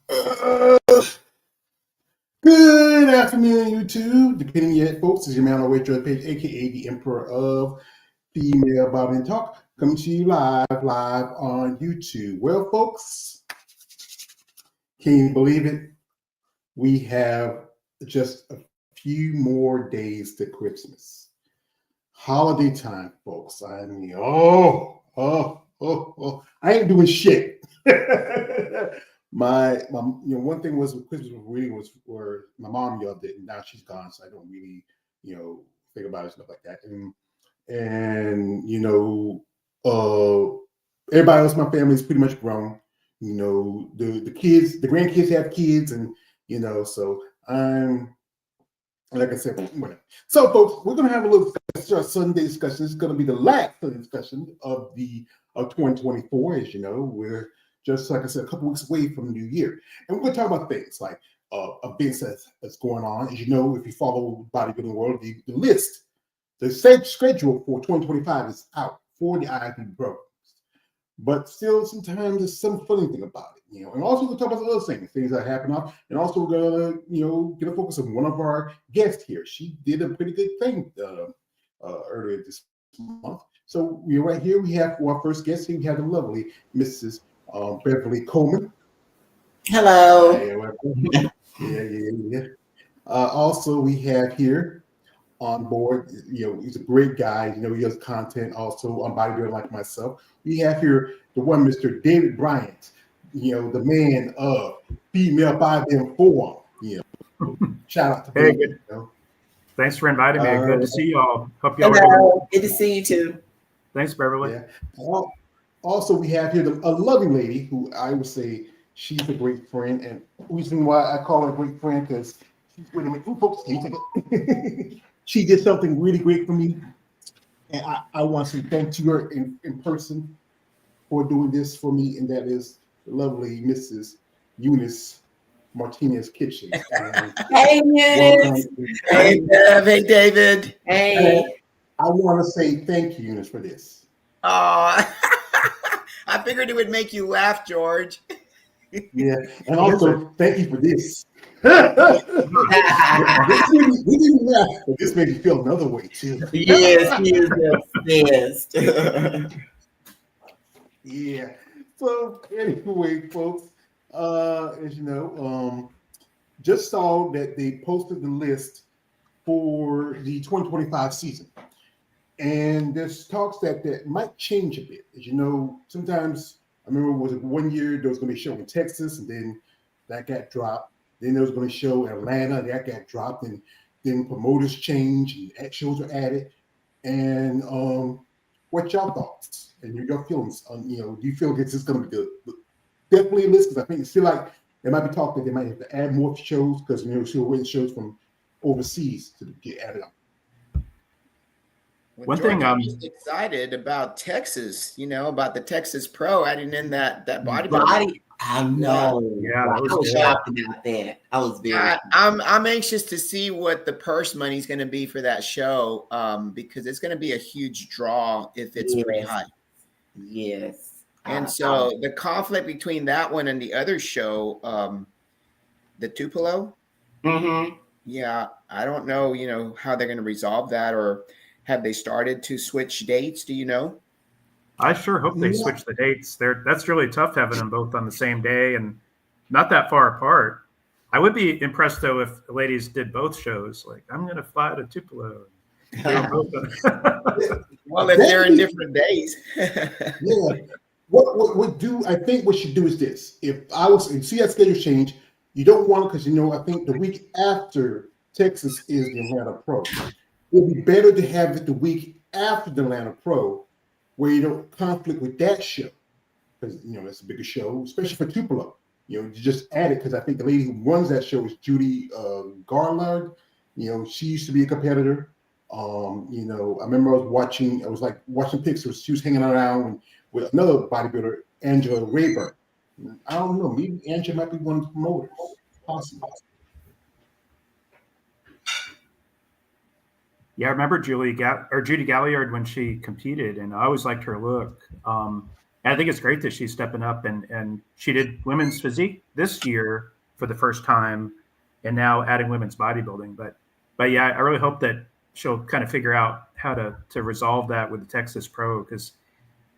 Uh, Good afternoon, YouTube. Depending yet, folks, is your man on Waitress Page, aka the Emperor of Female Bobbing Talk, coming to you live on YouTube. Well, folks, can you believe it? We have just a few more days to Christmas. Holiday time, folks. I mean, I ain't doing shit. my one thing was with Christmas really was where my mom loved it, and now she's gone, so I don't really think about it, stuff like that. And everybody else in my family is pretty much grown. The kids, the grandkids have kids, and so I'm like I said, whatever. So, folks, we're going to have a little Sunday discussion. This is going to be the last Sunday discussion of 2024. As you know, we're just, like I said, a couple weeks away from the new year. And we're going to talk about things like events that's going on. As you know, if you follow bodybuilding world, the list, the schedule for 2025 is out for the IFBB Bros. But still, sometimes there's some funny thing about it, And also, we'll talk about other things that happen up. And also, we're gonna, get a focus on one of our guests here. She did a pretty good thing earlier this month. So we're right here. We have for our first guest here, we have the lovely Mrs. Beverly Coleman. Hello. Yeah. Also, we have here on board. He's a great guy. He does content also on bodybuilding like myself. We have here the one, Mr. David Bryant, the man of Female Bodybuilding Forum. Shout out to David. Thanks for inviting me. Good to see you all. Hope y'all Hello. Good to see you too. Thanks, Beverly. Yeah. Also, we have here a loving lady who I would say she's a great friend, and the reason why I call her a great friend because wait a minute, folks, can you take it? She did something really great for me, and I want to say thank you her in person for doing this for me, and that is the lovely Mrs. Eunice Martinez Kitchen. Hey, Eunice. Hey, Bev. Hey, David. Hey. I want to say thank you, Eunice, for this. Oh, I figured it would make you laugh, George. Yeah, and also thank you for this. This made me feel another way too. Yes, he is the best. Yeah. So anyway, folks, as you know, just saw that they posted the list for the 2025 season, and there's talks that might change a bit. As you know, sometimes I remember was it 1 year there was going to be a show in Texas, and then that got dropped. Then there was going to show Atlanta, that got dropped, and then promoters changed and shows were added. And what y'all thoughts and your feelings on, do you feel this is going to be definitely a list? Because I think it's still like there might be talk that they might have to add more shows because still waiting shows from overseas to get added on. One thing I'm just excited about Texas, about the Texas Pro adding in that bodybuilding. I know. Yeah, I was shocked about that. I was very. I'm anxious to see what the purse money is going to be for that show, because it's going to be a huge draw if it's pretty high. Yes. And so the conflict between that one and the other show, the Tupelo. Mm-hmm. Yeah, I don't know, how they're going to resolve that, or have they started to switch dates? Do you know? I sure hope they switch the dates. That's really tough having them both on the same day and not that far apart. I would be impressed though if the ladies did both shows. Like, I'm going to fly to Tupelo. Well, if they're in different days. Yeah. I think what you do is this. If I was and see that schedule change, you don't want to, because I think the week after Texas is the Atlanta Pro. It would be better to have it the week after the Atlanta Pro, where you don't conflict with that show, because it's a bigger show, especially for Tupelo. You just add it because I think the lady who runs that show is Judy Garland. She used to be a competitor. I remember I was watching pictures. She was hanging around with another bodybuilder, Angela Rayburn. I don't know. Maybe Angela might be one of the promoters, possibly. Yeah, I remember Judy Galliard when she competed, and I always liked her look. I think it's great that she's stepping up, and she did women's physique this year for the first time, and now adding women's bodybuilding. But yeah, I really hope that she'll kind of figure out how to resolve that with the Texas Pro, because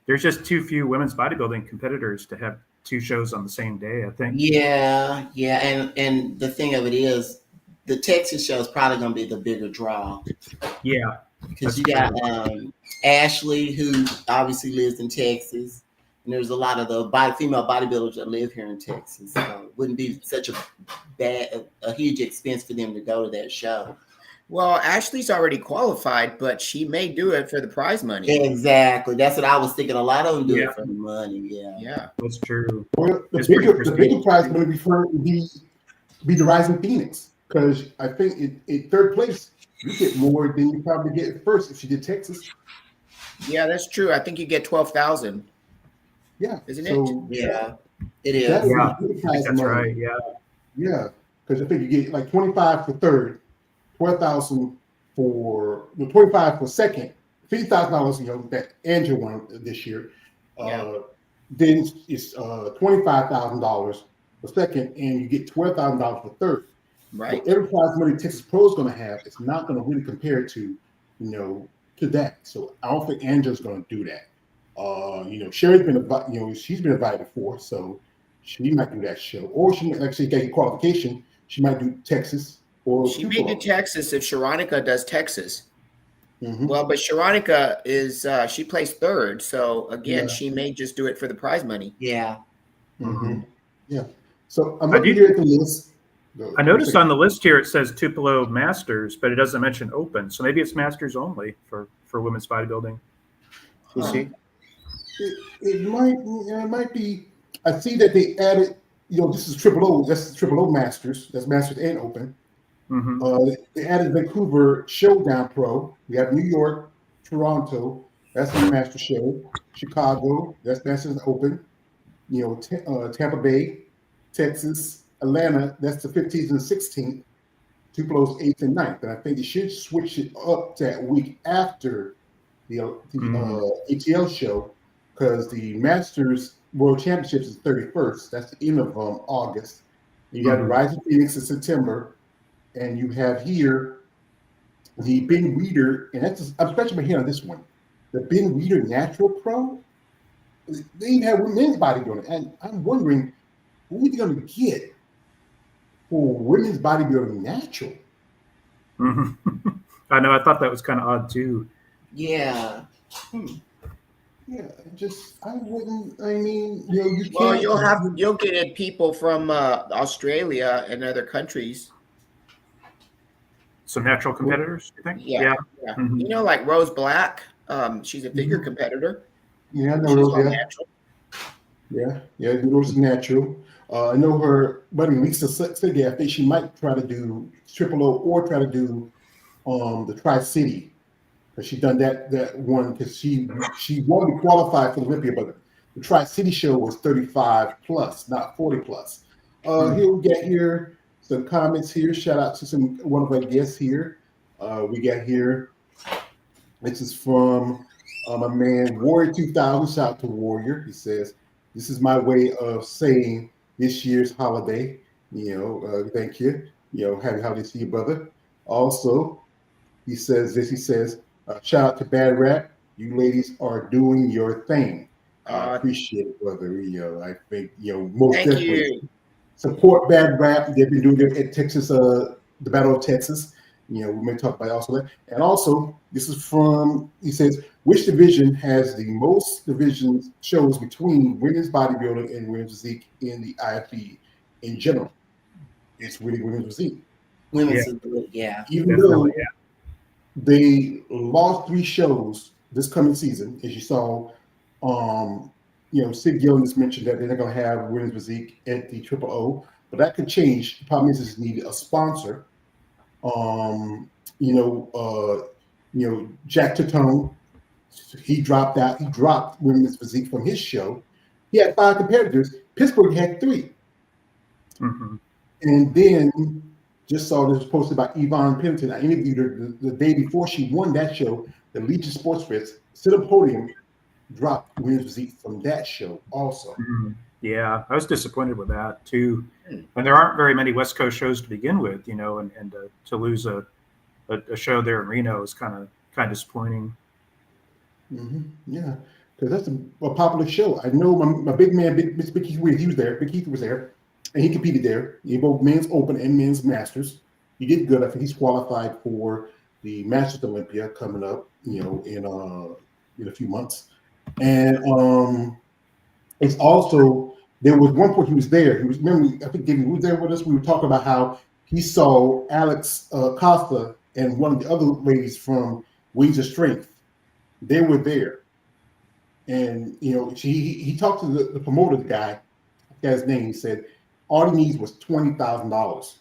there's just too few women's bodybuilding competitors to have two shows on the same day, I think. Yeah, and the thing of it is, the Texas show is probably going to be the bigger draw Yeah. because you got Ashley, who obviously lives in Texas, and there's a lot of the female bodybuilders that live here in Texas. So it wouldn't be such a huge expense for them to go to that show. Well, Ashley's already qualified, but she may do it for the prize money. Exactly. That's what I was thinking. A lot of them do Yeah. it for the money. Yeah. Yeah. That's true. Well, the It's pretty bigger prestigious. prize going to be the Rising Phoenix, because I think in third place you get more than you probably get at first if you did Texas. Yeah, that's true. I think you get 12,000. Yeah, Isn't so Yeah. It is. that would Yeah, be good I prize think that's money. right. Yeah. Yeah, because I think you get like 25 for third, 12,000 for 25 for second, $50,000. You know that Andrew won this year. Yeah. Then it's $25,000 for second, and you get $12,000 for third. Right. So every prize money Texas Pro is going to have, it's not going to really compare to, to that. So I don't think Andrew's going to do that. Sherry's been, she's been invited before, so she might do that show, or she might actually get a qualification. She might do Texas, or She may do Texas if Sharonica does Texas. Mhm. Well, but Sharonica is she placed third, so again, Yeah. she may just do it for the prize money. Yeah. Mhm. Yeah. So I'm I looking do- here at the list. I noticed on the list here it says Tupelo Masters, but it doesn't mention Open. So maybe it's Masters only for women's bodybuilding. We'll see. It might be. I see that they added. This is Triple O. That's Triple O Masters. That's Masters and Open. Hmm. They added Vancouver Showdown Pro. We have New York, Toronto. That's the Master Show. Chicago. That's Masters and Open. Tampa Bay, Texas, Atlanta. That's the 15th and 16th. Tupelo's 8th and 9th. And I think they should switch it up that week after the ATL show, because the Masters World Championships is 31st. That's the end of August. You have the Rising Phoenix in September, and you have here the Ben Weeder, and I'm scratching my head on this one. The Ben Weeder Natural Pro. They even have women's bodybuilding, and I'm wondering who are they going to get for women's bodybuilding natural? Hmm. I know. I thought that was kind of odd too. Yeah. Yeah, I wouldn't. I mean, you can't. Well, you'll get people from Australia and other countries. Some natural competitors, you think? Yeah. Mhm. Like Rose Black. She's a figure competitor. Yeah, I know She's those. all Yeah, natural. yeah, those are natural. I know her buddy Lisa Sigay. I think she might try to do Triple O or try to do the Tri-City, because she done that one, because she wanted to qualify for the Olympia, but the Tri-City show was 35 plus, not 40 plus. Here we get here some comments here. Shout out to one of our guests here. We got here. This is from my man Warrior 2000. Shout out to Warrior. He says, "This is my way of saying this year's holiday. Thank you. Happy holiday to you, brother." Also, he says this. He says, "Shout out to Bad Rap. You ladies are doing your thing. I appreciate it, brother." I think most Thank definitely you. support Bad Rap. They've been doing it at Texas, the Battle of Texas. We may talk about it also that. And also, this is from, he says, which division has the most divisions shows between women's bodybuilding and women's physique in the IFB in general? It's really women's physique. Women's, Even Definitely, though yeah. they lost 3 shows this coming season, as you saw, Sid Gillen just mentioned that they're not going to have women's physique at the Triple O, but that could change. The problem is they need a sponsor. Jack Tatone, he dropped out. He dropped women's physique from his show. He had 5 competitors. Pittsburgh had 3. Mhm. And then just saw this was posted by Yvonne Pennington. I interviewed her the day before she won that show, the Legion Sports Fest, sit up podium, dropped women's physique from that show also. Mhm. Yeah, I was disappointed with that too. Hmm. And there aren't very many West Coast shows to begin with, and to lose a show there in Reno is kind of disappointing. Yeah, because that's a popular show. I know my big man, Mr. Big Keith, he was there. Big Keith was there, and he competed there. He both men's open and men's masters. He did good. I think he's qualified for the Masters Olympia coming up, in a few months. And it's also there was one point he was there. He was remember I think David was there with us. We were talking about how he saw Alex Costa and one of the other ladies from Wings of Strength. They were there, and he talked to the promoter, the guy. I forgot his name. He said all he needs was $20,000,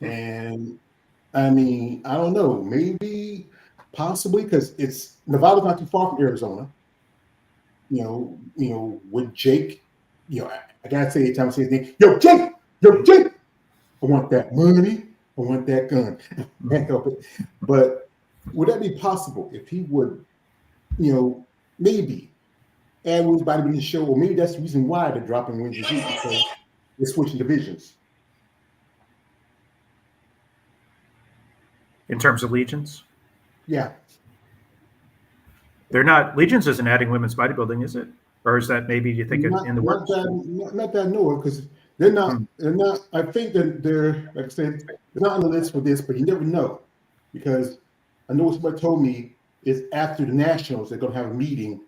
and I mean I don't know, maybe possibly because it's Nevada's not too far from Arizona. With Jake, I gotta say every time I say his name, yo Jake, I want that money, I want that gun. Can't help it. But would that be possible if he would, maybe add women's bodybuilding show, or maybe that's the reason why they're dropping women's physique, because they're switching divisions. In terms of Legions, Yeah. they're not. Legions isn't adding women's bodybuilding, is it? Or is that maybe you think Not in the works? that I know of, because they're not. They're not. I think that they're, like I said, they're not on the list for this, but you never know, because I know somebody told me is after the Nationals they're going to have a meeting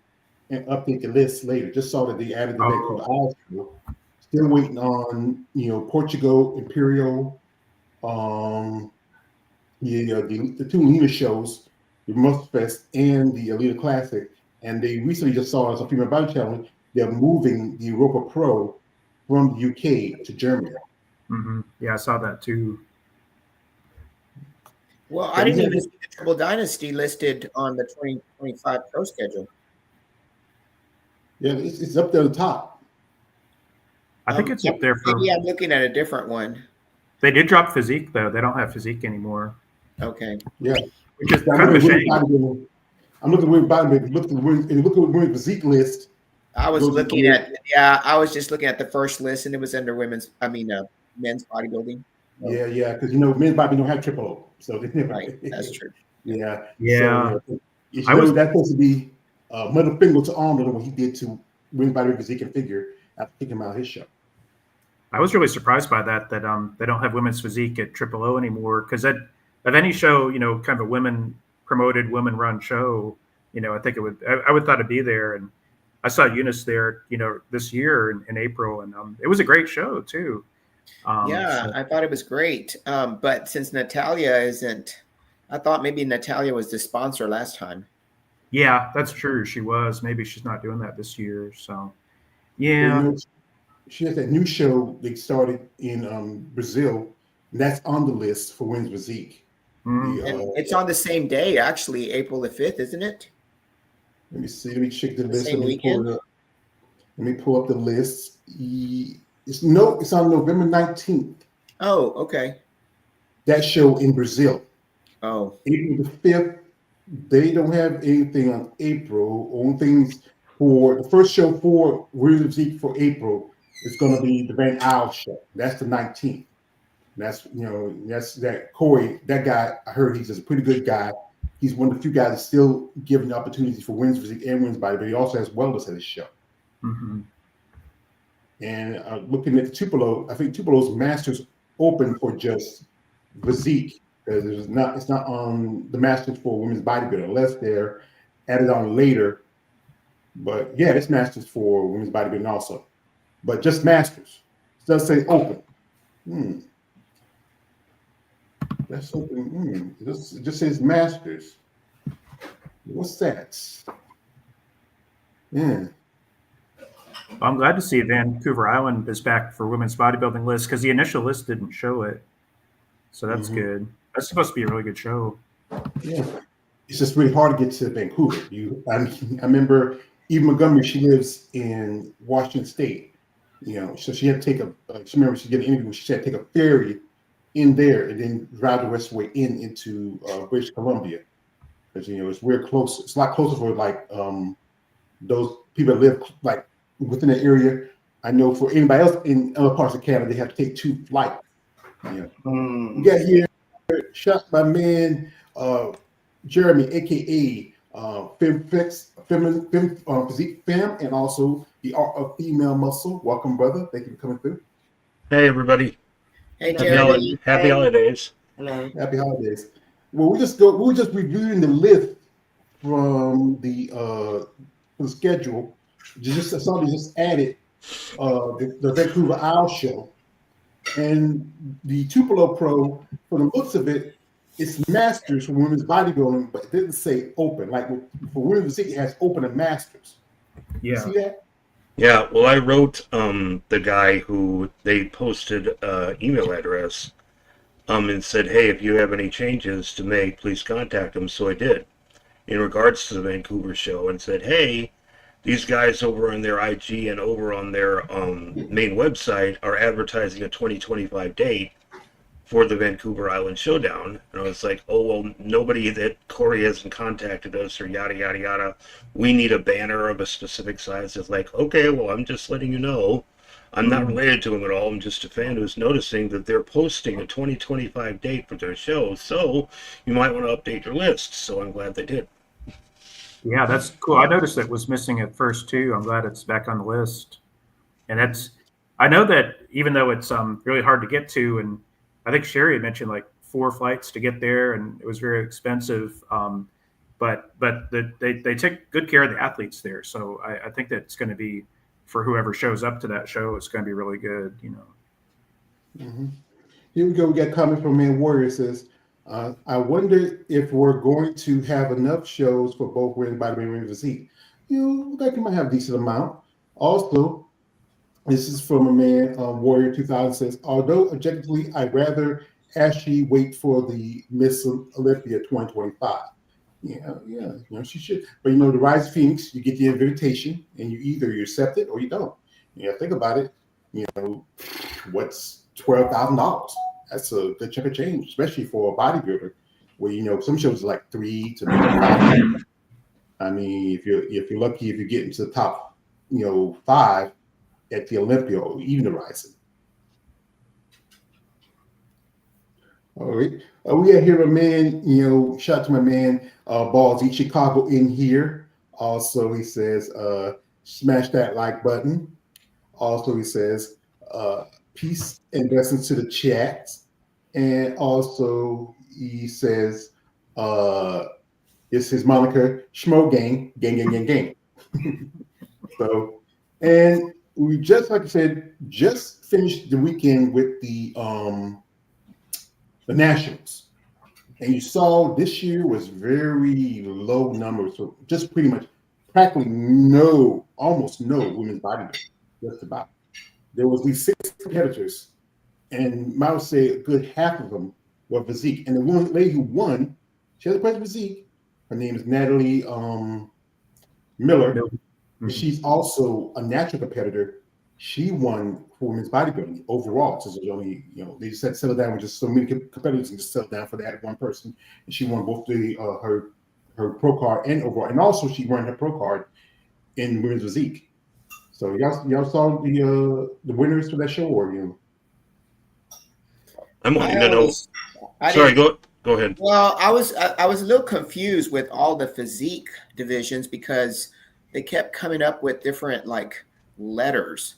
and update the list later. Just saw that they added the event called Oslo. Still waiting on Portugal Imperial, the two Lena shows, the Muscle Fest and the Alita Classic. And they recently just saw us on Female Body Challenge. They're moving the Europa Pro from the UK to Germany. Mm-hmm. Yeah, I saw that too. Well, I didn't even see the Triple Dynasty listed on the 2025 pro schedule. Yeah, it's up there at the top. I think it's up there for. Maybe I'm looking at a different one. They did drop Physique though. They don't have Physique anymore. Okay. Yeah, which is kind of a shame. I'm looking at women's bodybuilding. Look at women's physique list. I was looking at I was just looking at the first list, and it was under men's bodybuilding. Yeah, because men's bodybuilding don't have triple O, so Right, that's true. Yeah. So, that's supposed to be middle finger to Arnold on what he did to women's bodybuilding physique and figure after kicking him out of his show. I was really surprised by that they don't have women's physique at Triple O anymore, because of any show, kind of a women promoted, women run show, I think I would thought it'd be there. And I saw Eunice there, this year in April, and it was a great show too. I thought it was great. But since Natalia isn't, I thought maybe Natalia was the sponsor last time. Yeah, that's true. She was. Maybe she's not doing that this year. So, yeah. She has that new show they started in Brazil, and that's on the list for women's physique. It's on the same day, actually, April the 5th, isn't it? Let me see. Let me check the list. Same weekend. Let me pull up the list. It's on November 19th. Oh, okay. That show in Brazil. Oh. April the 5th. They don't have anything on April. Only things for the first show for women's physique for April is going to be the Van Isle show. That's the 19th. That's that Corey, that guy. I heard he's just a pretty good guy. He's one of the few guys that's still giving opportunities for women's physique and women's body, but he also has wellness at his show. Mm-hmm. And looking at the Tupelo, I think Tupelo's Masters open for just physique, because it's not on the Masters for women's bodybuilding unless they're added on later. But yeah, it's Masters for women's bodybuilding also, but just Masters. It does say open. That's open. It just says Masters. What's that? Yeah. I'm glad to see Vancouver Island is back for women's bodybuilding list, because the initial list didn't show it. So that's good. That's supposed to be a really good show. Yeah. It's just really hard to get to Vancouver. I remember Eve Montgomery, she lives in Washington State. So she had to take she did an interview, she had to take a ferry in there and then drive the rest of the way into British Columbia. Because it's we're close. It's a lot closer for those people that live like within the area. I know for anybody else in other parts of Canada, they have to take 2 flights. Yeah. We got here, shot my man Jeremy, aka Physique Femme, and also the Art of Female Muscle. Welcome, brother. Thank you for coming through. Hey, everybody. Hey, Happy Jeremy. Happy holidays. Hello. Happy holidays. Well, we're just reviewing the list from the schedule. Somebody just added the Vancouver Isle show, and the Tupelo Pro. For the looks of it, it's masters for women's bodybuilding, but it didn't say open. Like for women's physique, it has open and masters. You Yeah. see that? Yeah, well, I wrote the guy who they posted email address and said, hey, if you have any changes to make, please contact him. So I did in regards to the Vancouver show and said, hey, these guys over on their IG and over on their main website are advertising a 2025 date for the Vancouver Island Showdown. And I was like, oh, well, nobody that Corey hasn't contacted us or yada, yada, yada. We need a banner of a specific size. It's like, okay, well, I'm just letting you know. I'm not related to him at all. I'm just a fan who's noticing that they're posting a 2025 date for their show. So you might want to update your list. So I'm glad they did. Yeah, that's cool. I noticed it was missing at first too. I'm glad it's back on the list. And I know that even though it's really hard to get to, and I think Sherry had mentioned like 4 flights to get there, and it was very expensive. But they take good care of the athletes there. So I think that it's going to be, for whoever shows up to that show, it's going to be really good, you know. Mm-hmm. Here we go. We got a comment from Man Warrior. It says, I wonder if we're going to have enough shows for both women's bodybuilding and women's physique. Look like you might have a decent amount. Also, this is from a man, Warrior 2000 says, although objectively, I'd rather Ashley wait for the Miss Olympia 2025. Yeah, she should. But the Rise of Phoenix, you get the invitation, and you accept it or you don't. Think about it. What's $12,000? That's a good chunk of change, especially for a bodybuilder, where some shows are like 3 to maybe 5. I mean, if you're lucky, if you get into the top, 5 at the Olympia or even the Rising. All right. We got here a man, shout out to my man, Ballsy Chicago in here. Also, he says, smash that like button. Also, he says, peace and blessings to the chat. And also, he says, it's his moniker, Schmo Gang, gang. So, and we just, like I said, just finished the weekend with the Nationals. And you saw this year was very low numbers. So just pretty much practically almost no women's bodybuilding, just about. There was these 6 competitors, and I would say a good half of them were physique. And the one lady who won, she has a question physique. Her name is Natalie Miller. Mm-hmm. She's also a natural competitor. She won for women's bodybuilding overall. So there's only, they just had to settle down with just so many competitors and just settle down for that one person. And she won both her pro card and overall. And also she won her pro card in women's physique. So y'all saw the winners for that show, or I'm wanting to know. Sorry, go ahead. Well, I was a little confused with all the physique divisions because they kept coming up with different letters.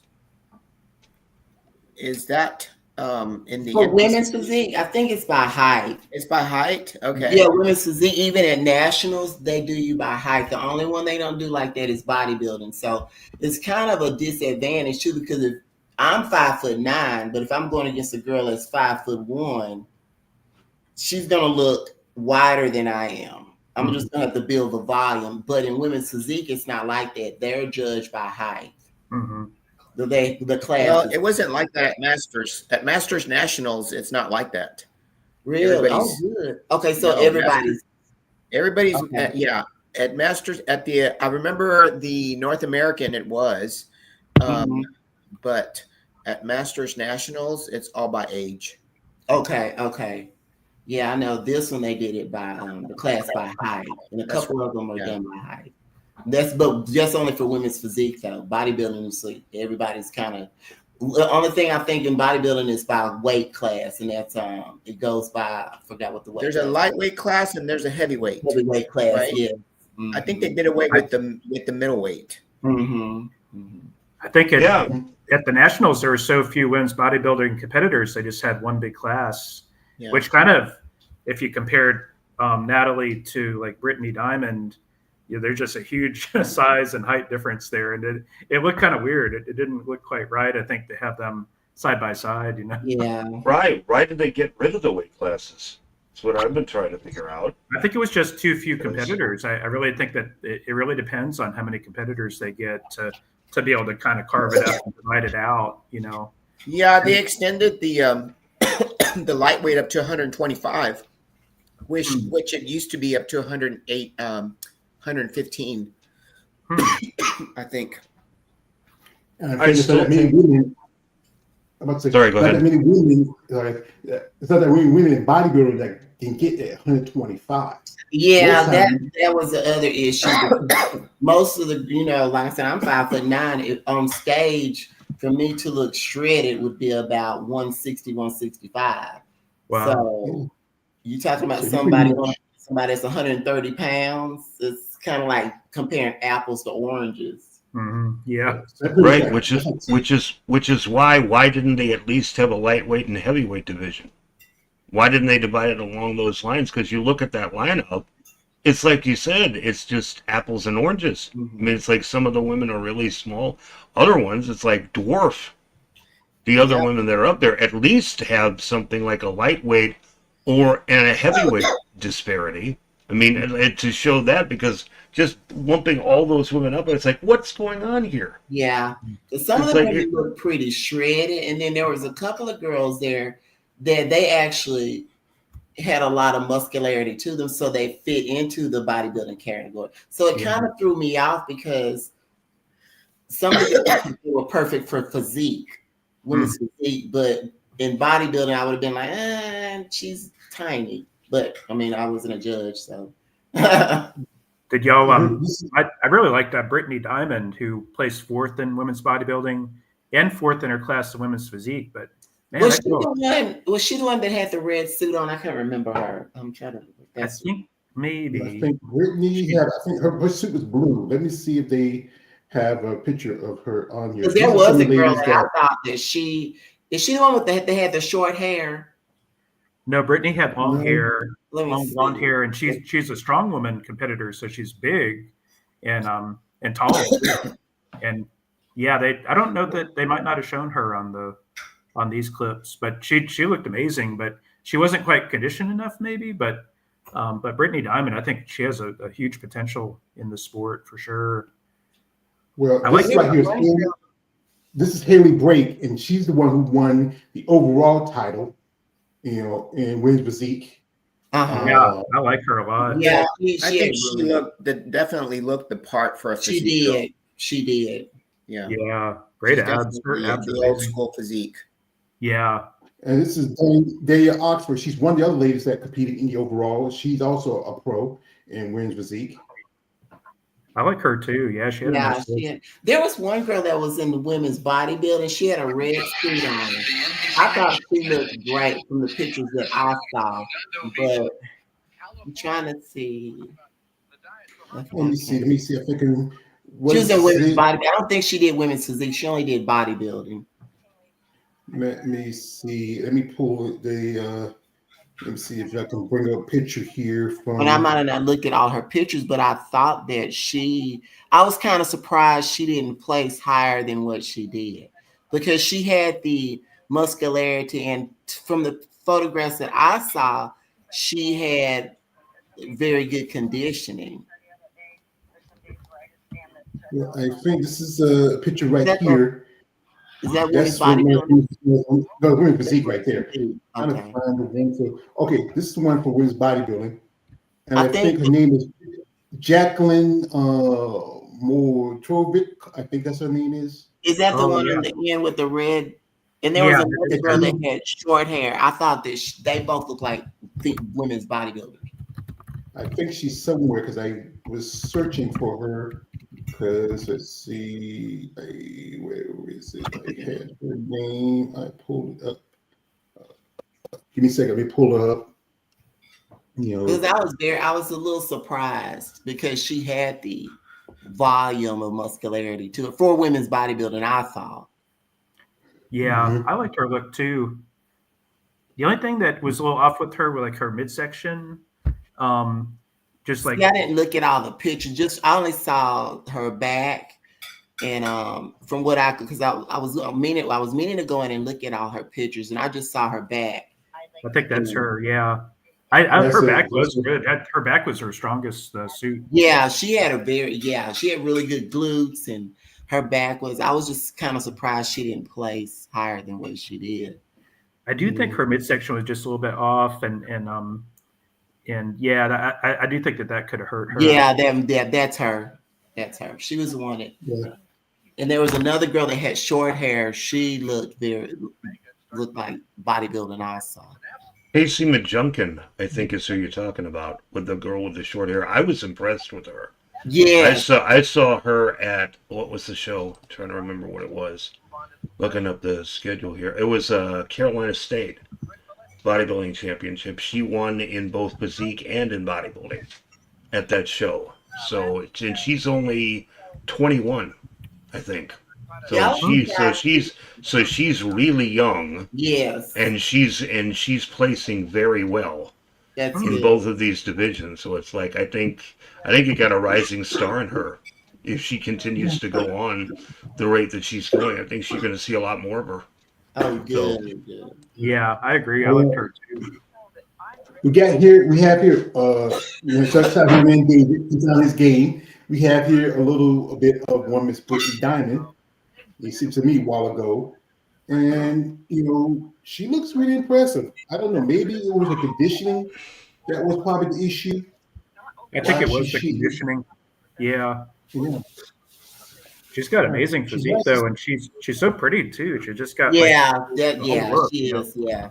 Is that in the for women's physique? I think it's by height. It's by height. Okay. Yeah, women's physique. Even at nationals, they do you by height. The only one they don't do like that is bodybuilding. So it's kind of a disadvantage too, because if I'm 5'9", but if I'm going against a girl that's 5'1", she's gonna look wider than I am. I'm just gonna have to build the volume. But in women's physique, it's not like that. They're judged by height. Mm-hmm. The class. Well, it wasn't like that at Masters. At Masters Nationals, it's not like that. Really? Oh, good. Okay, so everybody's okay. At Masters, I remember the North American it was, but at Masters Nationals, it's all by age. Okay. Yeah, I know this one they did it by the class by height, and a couple of them are done by height. But just only for women's physique though. Bodybuilding, so everybody's kind of. The only thing I think in bodybuilding is by weight class, and that's it goes by, I forgot what the weight. There's a lightweight class and there's a heavyweight. Heavyweight class, right? yeah. I think they did away with the middleweight. I think at the nationals there were so few women's bodybuilding competitors, they just had one big class, which kind of, if you compared Natalie to like Brittany Diamond, there's just a huge size and height difference there, and it looked kind of weird. It didn't look quite right, I think, to have them side by side. Yeah. Right. Why did they get rid of the weight classes? That's what I've been trying to figure out. I think it was just too few competitors. I really think that it really depends on how many competitors they get to be able to kind of carve it up and divide it out. Yeah, they extended the the lightweight up to 125, which it used to be up to 108. 115, I think. And I think it's not that many women. I'm about to say, sorry, go ahead. That many women, it's not that many women in bodybuilding that can get that 125. Yeah, that was the other issue. Most of the, like I said, I'm 5'9". On stage, for me to look shredded would be about 160, 165. Wow. So you talking about somebody that's 130 pounds? It's kind of like comparing apples to oranges. Mm-hmm. Yeah, right. Which is why didn't they at least have a lightweight and heavyweight division? Why didn't they divide it along those lines? Because you look at that lineup, it's like you said, it's just apples and oranges. I mean, it's like some of the women are really small. Other ones, it's like dwarf. The other women that are up there at least have something like a lightweight and a heavyweight disparity. I mean, to show that, because just lumping all those women up, it's like, what's going on here? Yeah, some of the women look pretty shredded, and then there was a couple of girls there that they actually had a lot of muscularity to them, so they fit into the bodybuilding category. So it kind of threw me off, because some of them were perfect for physique, women's physique, but in bodybuilding, I would have been like, she's tiny. But I mean, I wasn't a judge, so. Did y'all? I really liked that Brittany Diamond, who placed 4th in women's bodybuilding and 4th in her class of women's physique. But man, was she the one that had the red suit on? I can't remember her. I'm trying to. I think maybe. I think Brittany had. I think her suit was blue. Let me see if they have a picture of her on here. Because there was a girl that I thought that is she the one with they had the short hair? No, Brittany had long hair, long blonde hair, and she's a strong woman competitor, so she's big and tall. And yeah, I don't know that they might not have shown her on these clips, but she looked amazing, but she wasn't quite conditioned enough, maybe. But Brittany Diamond, I think she has a huge potential in the sport for sure. Well, this is Haley Brake, and she's the one who won the overall title. In women's physique. Yeah, I like her a lot. Yeah, I think she definitely looked the part for a physique. She did. Yeah. Yeah, great abs. The old school physique. Yeah. And this is Dahlia Oxford. She's one of the other ladies that competed in the overall. She's also a pro in women's physique. I like her too. Yeah, she had. There was one girl that was in the women's bodybuilding. She had a red suit on. I thought she looked great from the pictures that I saw, but I'm trying to see. Let me see if I can. She was in women's bodybuilding. I don't think she did women's physique. She only did bodybuilding. Let me see. Let me pull the. Let me see if I can bring up a picture here from. And I might have not looked at all her pictures, but I thought that I was kind of surprised she didn't place higher than what she did, because she had the muscularity, and from the photographs that I saw, she had very good conditioning. Yeah, I think this is a picture right here. Is that women's bodybuilding? No, women's physique right there. Okay. Okay, this is the one for women's bodybuilding. And I think her name is Jacqueline Motrovic. I think that's her name is. Is that the one on the end with the red? And there was another girl that had short hair. I thought that they both look like women's bodybuilders. I think she's somewhere, because I was searching for her because let's see, where is it? I had her name. I pulled it up. Give me a second. Let me pull her up. Because I was a little surprised because she had the volume of muscularity to it for women's bodybuilding, I thought. Yeah, Mhm. I liked her look too. The only thing that was a little off with her was like her midsection. Just like See, I didn't look at all the pictures. I only saw her back, and from what I could, because I was meaning to go in and look at all her pictures, and I just saw her back. I think that's Mm. her. Yeah, That's her it. back was That's it. good. Her back was her strongest suit. Yeah, she had really good glutes, and her back was. I was just kind of surprised she didn't place higher than what she did. I do think her midsection was just a little bit off, and yeah, I do think that could have hurt her. Yeah, that's her. That's her. She was the one that. Yeah. And there was another girl that had short hair. She looked like bodybuilding also. Casey Majunkin, I think, is who you're talking about, with the girl with the short hair. I was impressed with her. Yeah. I saw her at, what was the show? I'm trying to remember what it was. Looking up the schedule here. It was Carolina State bodybuilding championship. She won in both physique and in bodybuilding at that show. So, and she's only 21, I think. So Yeah. she's really young, Yes. and she's placing very well That's in good. both of these divisions. So it's like I think you got a rising star in her. If she continues to go on the rate that she's going, I think she's going to see a lot more of her. Oh, good. Yeah, I agree. I liked her too. We have here, such how he ran David. He's on his game. We have here a little bit of one Miss Brittany Diamond. He seemed to me a while ago. And, she looks really impressive. I don't know, maybe it was the conditioning that was probably the issue. I think it was the She- conditioning. Yeah, Yeah. she's got amazing She physique does. though, and she's so pretty too. She just got She is. Yeah. Yeah.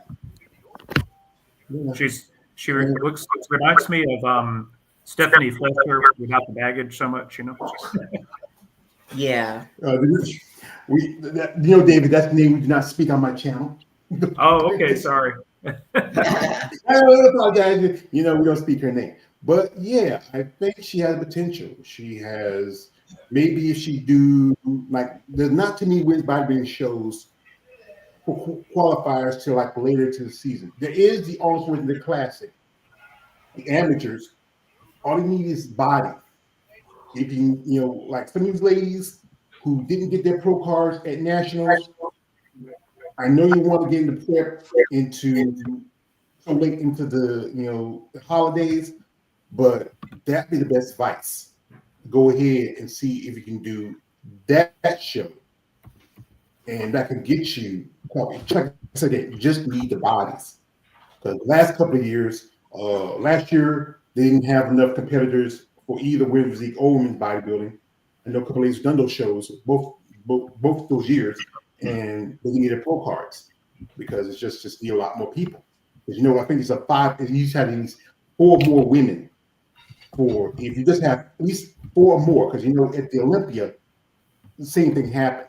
she reminds me of Stephanie Fletcher without the baggage so much, Yeah. David, that's the name we do not speak on my channel. Oh, okay, sorry. I apologize. We don't speak her name. But yeah, I think she has potential. She has, maybe if she do, there's not too many women's bodybuilding shows for qualifiers till later to the season. There is the All Women's Classic. The amateurs, all you need is body. If you, some of these ladies who didn't get their pro cards at nationals, I know you want to get into prep into so late into the holidays, but that'd be the best advice. Go ahead and see if you can do that show, and that can get you. Like I said, you just need the bodies. Because the last couple of years, last year they didn't have enough competitors for either women's physique or women's bodybuilding. I know a couple of ladies done those shows both those years, and they needed pro cards because it's just need a lot more people. Because I think it's you just have at least 4 more women. If you just have at least 4 more, because at the Olympia, the same thing happened.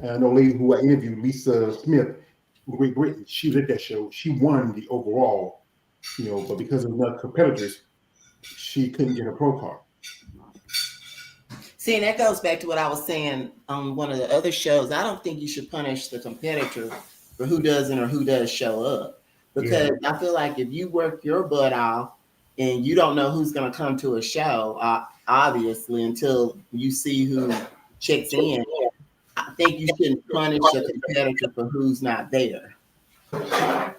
And I know a lady who I interviewed, Lisa Smith, from Great Britain, she was at that show. She won the overall, but because of enough competitors, she couldn't get a pro card. See, and that goes back to what I was saying on one of the other shows. I don't think you should punish the competitor for who doesn't or who does show up. Because I feel like if you work your butt off and you don't know who's going to come to a show, obviously, until you see who checks in, I think you shouldn't punish the competitor for who's not there. I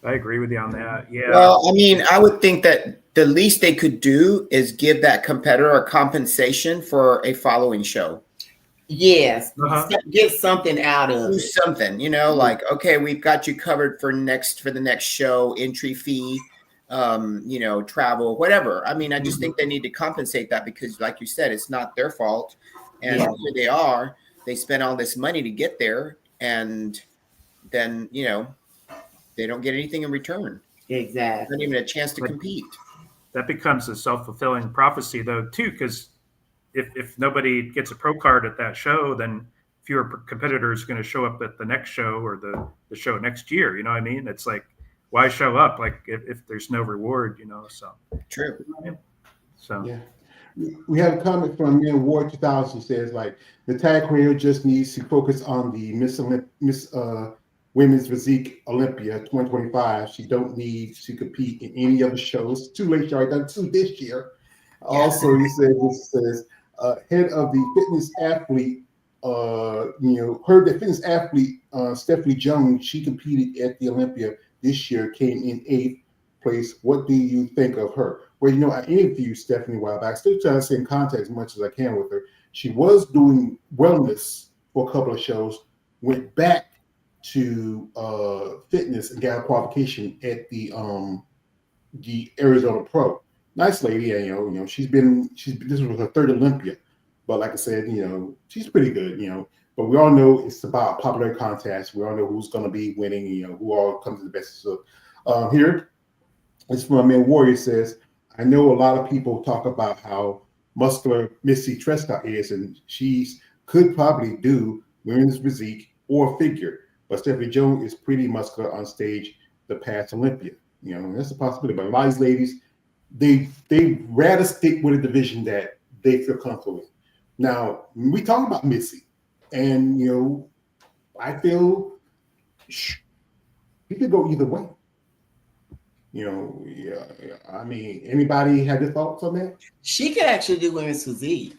agree with you on that. Yeah. Well, I mean, I would think that the least they could do is give that competitor a compensation for a following show. Yes. Get something out of Do it. something, okay, we've got you covered for the next show, entry fee, travel, whatever. I mean, I just think they need to compensate that because, like you said, it's not their fault. And here they are. They spent all this money to get there, and then, they don't get anything in return. Exactly. Not even a chance to compete. that becomes a self-fulfilling prophecy though too, because if nobody gets a pro card at that show, then fewer competitors are going to show up at the next show or the show next year. You know what I mean? It's like, why show up like if there's no reward, you know? So True. so Yeah. We have a comment from Min Ward 2000. She says, like, the tag career just needs to focus on the Miss Women's Physique Olympia 2025. She don't need to compete in any other shows. Too late, she already done 2 this year. Also, he says, head of the fitness athlete, heard that fitness athlete Stephanie Jones, she competed at the Olympia this year, came in 8th place. What do you think of her? Well, I interviewed Stephanie a while back. Still trying to stay in contact as much as I can with her. She was doing wellness for a couple of shows, went back to fitness and got a qualification at the Arizona Pro. Nice lady, and this was her 3rd Olympia. But like I said, she's pretty good, But we all know it's about popular contests. We all know who's going to be winning, who all comes to the best. So here, this from my man Warrior says, I know a lot of people talk about how muscular Missy Trescott is, and she could probably do women's physique or figure. But Stephanie Jones is pretty muscular on stage the past Olympia. That's a possibility. But a lot of these ladies, they rather stick with a division that they feel comfortable with. Now, we talk about Missy, and I feel she could go either way. I mean, anybody have your thoughts on that? She could actually do women's physique.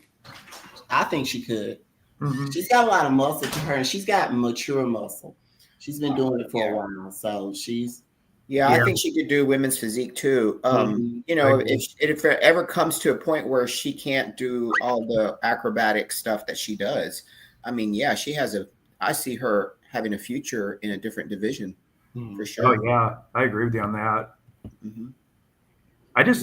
I think she could. mm-hmm. She's got a lot of muscle to her, and she's got mature muscle. She's been doing it for a while, so she's. Yeah, I think she could do women's physique too. If it ever comes to a point where she can't do all the acrobatic stuff that she does, I mean, yeah, I see her having a future in a different division for sure. Oh yeah, I agree with you on that. Mm-hmm. I do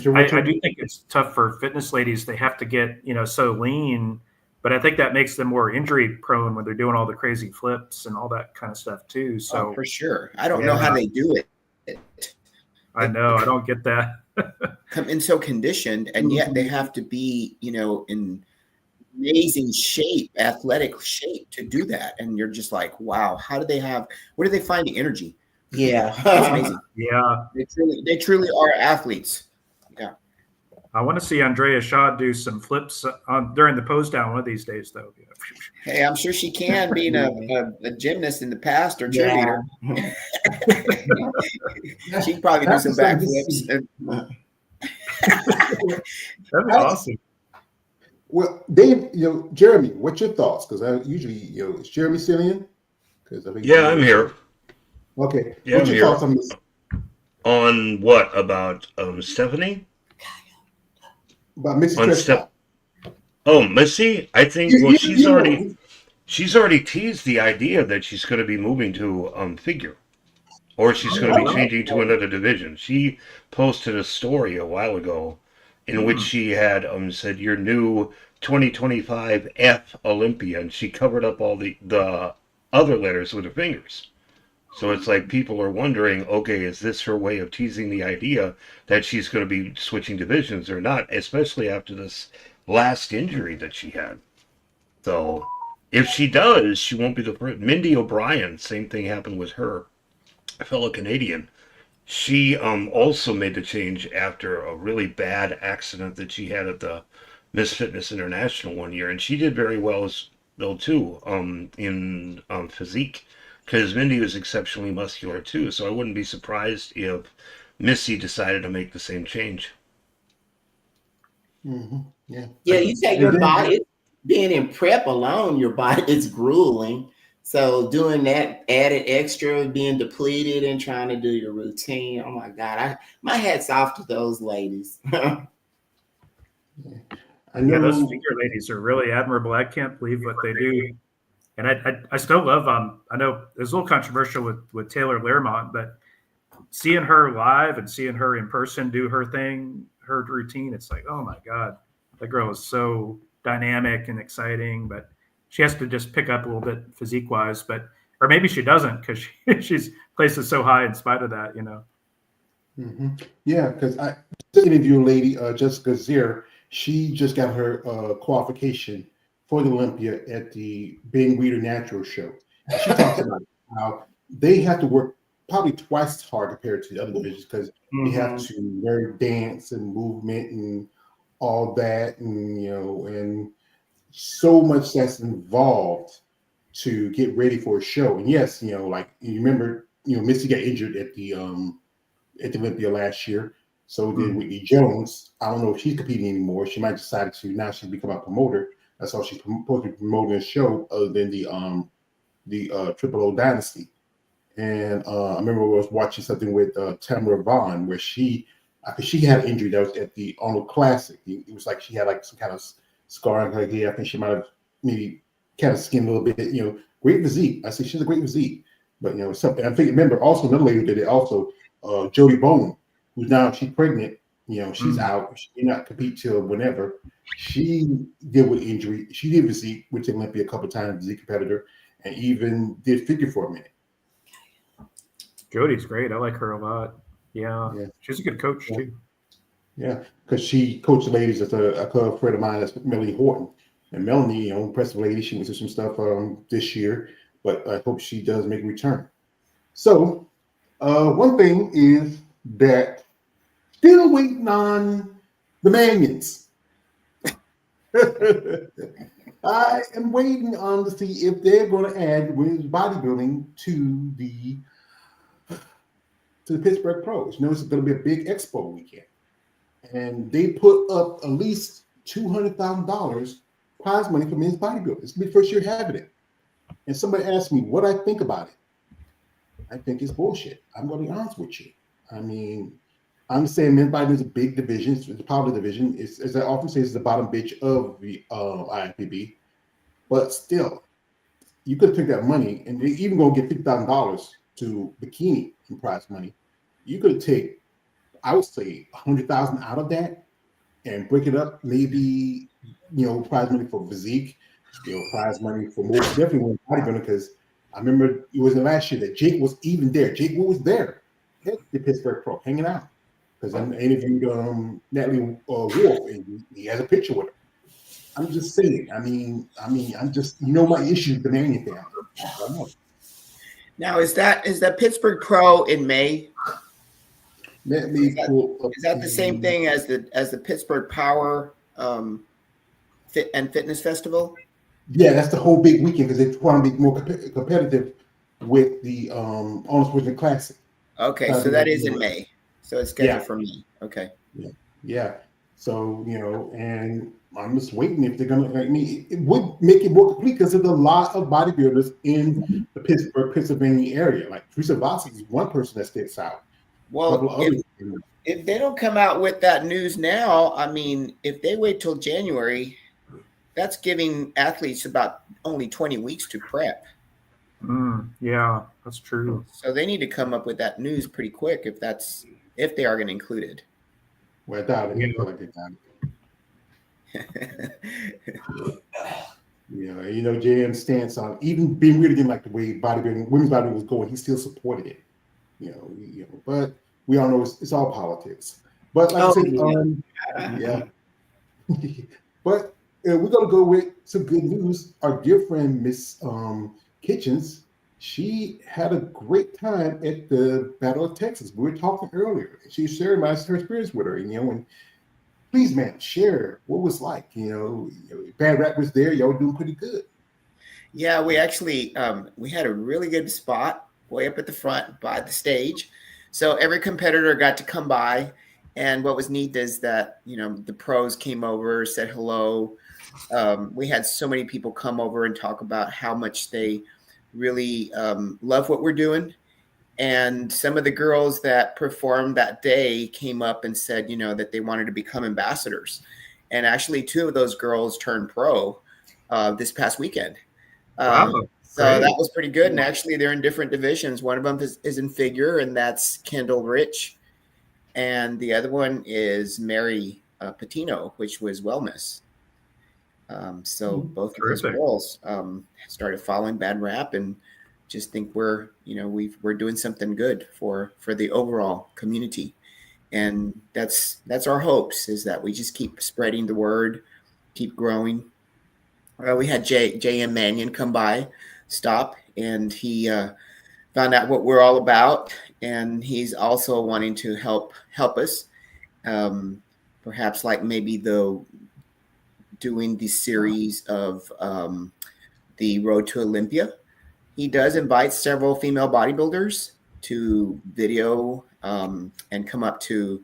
think it's tough for fitness ladies. They have to get, so lean, but I think that makes them more injury prone when they're doing all the crazy flips and all that kind of stuff too. So for sure. I don't know how they do it. I know. I don't get that. Come in so conditioned, and yet they have to be, in amazing shape, athletic shape to do that. And you're just like, wow, where do they find the energy? Yeah. It's amazing. Yeah. They truly are athletes. Yeah. I want to see Andrea Shaw do some flips during the pose down one of these days, though. Hey, I'm sure she can, being a gymnast in the past or cheerleader. Yeah. She'd probably do some backflips. That'd be awesome. Well, Dave, Jeremy, what's your thoughts? Because I usually, is Jeremy still in? Yeah, I'm here. Okay. Yeah, what's your thoughts on this? On what about Stephanie? About Missy On Trescott. Oh, Missy, I think. Well, she's already teased the idea that she's going to be moving to figure, or she's going to be changing to another division. She posted a story a while ago in which she had said your new 2025 F Olympia, and she covered up all the other letters with her fingers. So it's like people are wondering, okay, is this her way of teasing the idea that she's going to be switching divisions or not, especially after this last injury that she had? So if she does, she won't be the first. Mindy O'Brien, same thing happened with her, a fellow Canadian. She also made the change after a really bad accident that she had at the Miss Fitness International one year, and she did very well though too in physique. Because Mindy was exceptionally muscular too, so I wouldn't be surprised if Missy decided to make the same change. Mm-hmm. Yeah. Yeah, you take your body, being in prep alone, your body is grueling. So doing that added extra, being depleted and trying to do your routine. Oh my God. My hat's off to those ladies. I know. Yeah, those figure ladies are really admirable. I can't believe what they do. And I still love I know it's a little controversial with Taylor Learmont, but seeing her live and seeing her in person do her thing, her routine, it's like, oh my God, that girl is so dynamic and exciting, but she has to just pick up a little bit physique wise, or maybe she doesn't because she's places so high in spite of that, Yeah, because I just interviewed a lady, Jessica Zier. She just got her qualification for the Olympia at the Ben Weider Natural Show. And she talks about how they have to work probably twice as hard compared to the other divisions because they have Mhm. to learn dance and movement and all that, and and so much that's involved to get ready for a show. And yes, like you remember, Missy got injured at the Olympia last year. So did Mhm. Whitney Jones. I don't know if she's competing anymore. She might decide to now she's become a promoter. That's all she's supposed to be promoting a show other than the Triple O Dynasty. And I remember I was watching something with Tamara Vaughn where I think she had an injury that was at the Arnold Classic. It was like she had like some kind of scar on her head. I think she might have maybe kind of skinned a little bit. Great physique. I said she's a great physique, but something. I think remember also another lady did it also. Jody Bone, who's now she's pregnant. She's Mhm. out. She did not compete till whenever. She did with injury. She did physique, went to Olympia a couple of times, physique competitor, and even did figure for a minute. Jody's great. I like her a lot. Yeah, Yeah. she's a good coach Yeah. too. Yeah, because she coached the ladies at a club friend of mine, that's Melanie Horton. And Melanie, impressive lady. She went through some stuff this year, but I hope she does make a return. So, one thing is that still waiting on the Manions. I am waiting on to see if they're going to add women's bodybuilding to the Pittsburgh Pros. It's going to be a big expo weekend. And they put up at least $200,000 prize money for men's bodybuilding. It's gonna be the first year having it. And somebody asked me what I think about it. I think it's bullshit. I'm gonna be honest with you. I mean, I'm saying men's bodybuilding is a big division. It's a power division. It's, as I often say, it's the bottom bitch of the IFBB. But still, you could take that money and they even gonna get $50,000 to bikini in prize money. You could take, I would say, 100,000 out of that and break it up. Maybe prize money for physique, prize money for more definitely bodybuilding because I remember it was the last year that Jake was even there. Jake Wood was there at the Pittsburgh Pro hanging out because I interviewed Natalie Wolf and he has a picture with her. I'm just saying. I'm just my issue with the Manion family. I know. Now, is that Pittsburgh Pro in May? Let me pull up. Is that the same thing as the Pittsburgh Power Fitness Festival? Yeah, that's the whole big weekend because they want to be more competitive with the Arnold Schwarzenegger Classic. Okay, so that is in May. So it's scheduled for May. Okay. Yeah. So and I'm just waiting if they're gonna. I mean, it would make it more complete because there's a lot of bodybuilders in the Pittsburgh, Pennsylvania area. Like Teresa Vossi is one person that sticks out. Well, if they don't come out with that news now, I mean, if they wait till January, that's giving athletes about only 20 weeks to prep. Yeah, that's true. So they need to come up with that news pretty quick if they are going to include it. Well, I doubt it. I feel like they doubt it. JM's stance on even being really didn't like the way women's bodybuilding was going. He still supported it. But we all know it's all politics. But like I said, yeah. But we're gonna go with some good news. Our dear friend Miss Kitchens, she had a great time at the Battle of Texas. We were talking earlier. She shared her experience with her, and please, man, share what it was like. Bad Rap was there. Y'all were doing pretty good. Yeah, we actually we had a really good spot way up at the front by the stage. So every competitor got to come by. And what was neat is that, the pros came over, said hello. We had so many people come over and talk about how much they really love what we're doing. And some of the girls that performed that day came up and said, that they wanted to become ambassadors. And actually, 2 of those girls turned pro this past weekend. Wow. So that was pretty good. And actually, they're in different divisions. One of them is in figure, and that's Kendall Rich. And the other one is Mary Patino, which was wellness. So both of those girls started following Bad Rap and just think we're doing something good for the overall community. And that's our hopes, is that we just keep spreading the word, keep growing. We had J.M. Mannion come by, stop, and he found out what we're all about, and he's also wanting to help us. Perhaps like maybe doing the series of the Road to Olympia. He does invite several female bodybuilders to video and come up to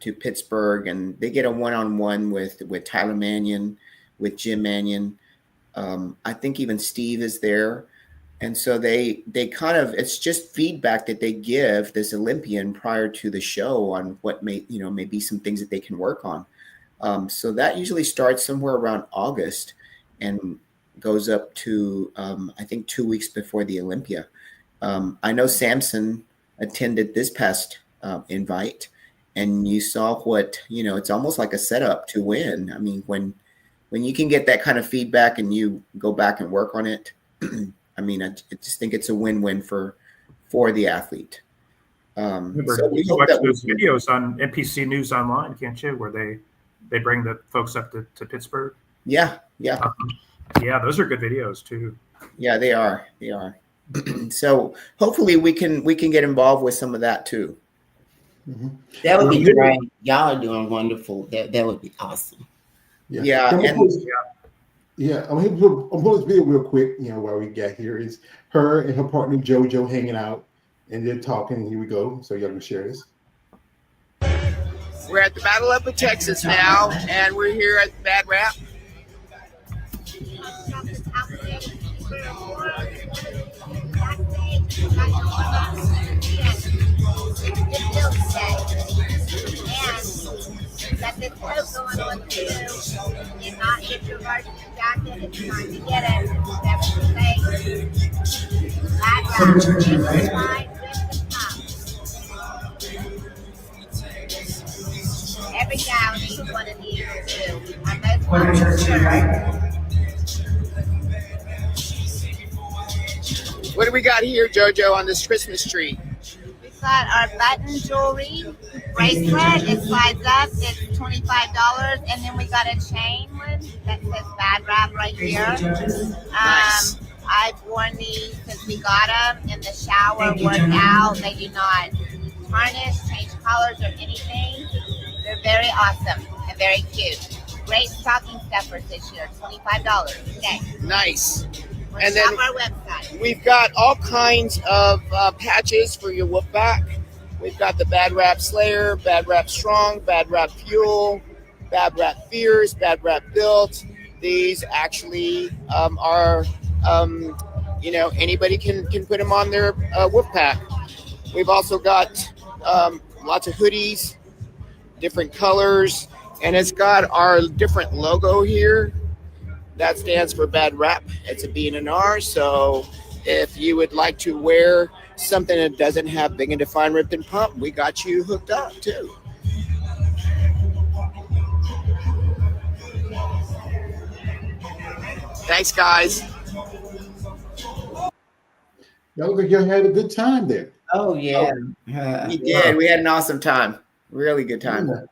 Pittsburgh, and they get a one-on-one with Tyler Mannion, with Jim Mannion. I think even Steve is there. And so they kind of, it's just feedback that they give this Olympian prior to the show on what may be some things that they can work on. So that usually starts somewhere around August and goes up to, I think, 2 weeks before the Olympia. I know Samson attended this past invite, and you saw what, it's almost like a setup to win. I mean, when you can get that kind of feedback and you go back and work on it, I mean, I just think it's a win-win for the athlete. So you can watch those videos on NPC News Online, can't you? Where they bring the folks up to Pittsburgh. Yeah. Yeah, those are good videos too. Yeah, they are. So hopefully we can get involved with some of that too. Mm-hmm. That would be great. Y'all are doing wonderful. That would be awesome. Yeah. I'm gonna pull this video real quick. While we get here, is her and her partner JoJo hanging out, and they're talking. Here we go. So y'all can share this. We're at the Battle Up of Texas now, and we're here at the Bad Rap. Got this coat going on too. You're not get your version jacket, it's time to get it. That's the thing. Bad Rap is fine with the top. Every gal needs one of these too. And those ones are What do we got here, JoJo, on this Christmas tree? We've got our button jewelry bracelet. It slides up. It's $25, and then we got a chain one that says Bad Rap right here. Nice. I've worn these since we got them in the shower, work out. They do not tarnish, change colors, or anything. They're very awesome and very cute. Great stocking stuffers this year. $25. Okay. Nice. Or And shop then our website. we've got all kinds of patches for your whoop back. We've got the Bad Rap Slayer, Bad Rap Strong, Bad Rap Fuel, Bad Rap Fierce, Bad Rap Built. These actually are, anybody can put them on their whoop pack. We've also got lots of hoodies, different colors, and it's got our different logo here. That stands for Bad Rap. It's a B and an R. So if you would like to wear something that doesn't have big and defined ripped and pump, we got you hooked up too. Thanks, guys. Y'all look like y'all had a good time there. Oh yeah. We did. We had an awesome time. Really good time. Yeah.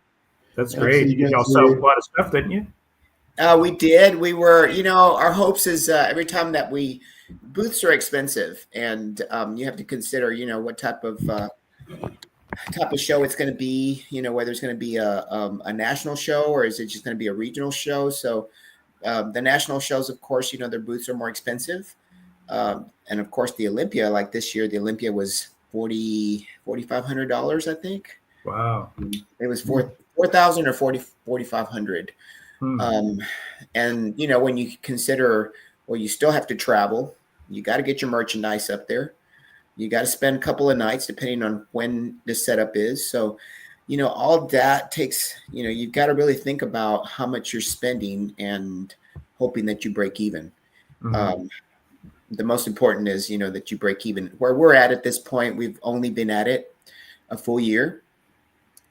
That's Yeah, great. so you You guys all sell a did- lot of stuff, didn't you? We did. We were, our hopes is every time that booths are expensive, and you have to consider, what type of show it's going to be, whether it's going to be a national show or is it just going to be a regional show. So the national shows, of course, their booths are more expensive. And of course, the Olympia, like this year, the Olympia was $4,500, I think. Wow. It was $4,000 or $4,500. And when you consider, well, you still have to travel, you got to get your merchandise up there, you got to spend a couple of nights depending on when the setup is. So, all that takes, you've got to really think about how much you're spending and hoping that you break even. Mhm. The most important is, that you break even. Where we're at this point, we've only been at it a full year.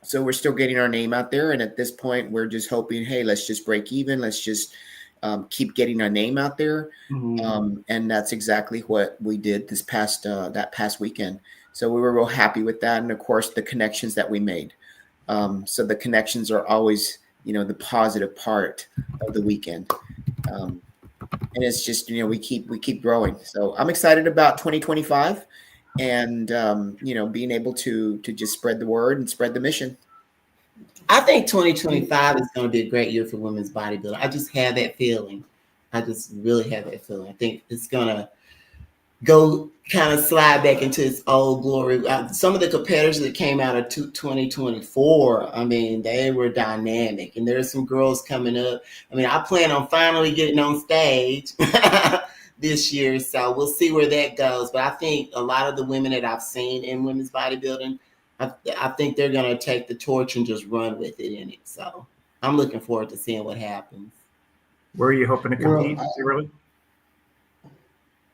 So we're still getting our name out there. And at this point, we're just hoping, hey, let's just break even. Let's just keep getting our name out there. Mhm. And that's exactly what we did that past weekend. So we were real happy with that. And of course, the connections that we made. So the connections are always, the positive part of the weekend. And it's just, we keep growing. So I'm excited about 2025 and, being able to just spread the word and spread the mission. I think 2025 is going to be a great year for women's bodybuilding. I just have that feeling. I just really have that feeling. I think it's going to go kind of slide back into its old glory. Some of the competitors that came out of 2024, I mean, they were dynamic. And there's some girls coming up. I mean, I plan on finally getting on stage this year. So we'll see where that goes. But I think a lot of the women that I've seen in women's bodybuilding, I think they're going to take the torch and just run with it in it. So I'm looking forward to seeing what happens. Where are you hoping to compete, really?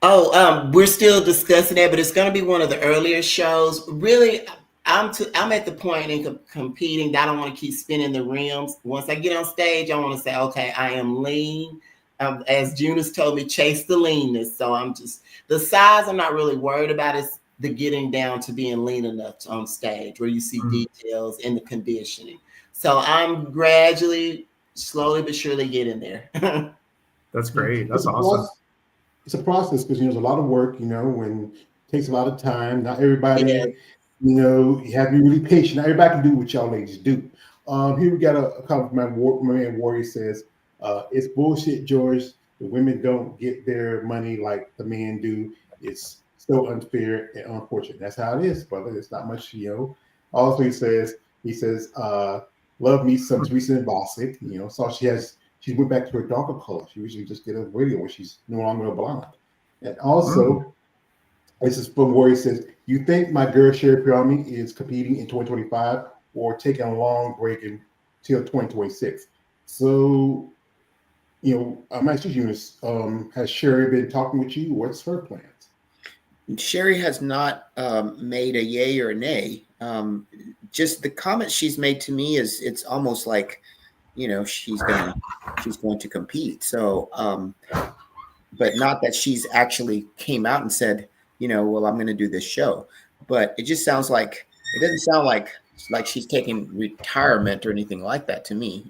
Oh, we're still discussing that, but it's going to be one of the earlier shows. Really, I'm at the point in competing that I don't want to keep spinning the rims. Once I get on stage, I want to say, okay, I am lean. As Junice told me, chase the leanness. So I'm just, the size I'm not really worried about. Is the getting down to being lean enough on stage where you see details in the conditioning. So I'm gradually, slowly but surely getting there. That's great. That's awesome. It's a process because there's a lot of work, and it takes a lot of time. Not everybody, you have to be really patient. Not everybody can do what y'all ladies do. Here we got a comment from my man Warrior says, it's bullshit, George. The women don't get their money like the men do. It's so unfair and unfortunate. That's how it is, brother. It's not much, Also, he says, love me some Teresa and Bossick. So she went back to her darker color. She usually just get a radio when she's no longer a blonde. And also, this is from Warrior says, you think my girl Sherry Pirami is competing in 2025 or taking a long break until 2026? So, I'm asking you, has Sherry been talking with you? What's her plans? Sherry has not made a yay or a nay. Just the comment she's made to me is it's almost like, she's going to compete. So, but not that she's actually came out and said, well, I'm going to do this show. But it just sounds like, it doesn't sound like she's taking retirement or anything like that to me.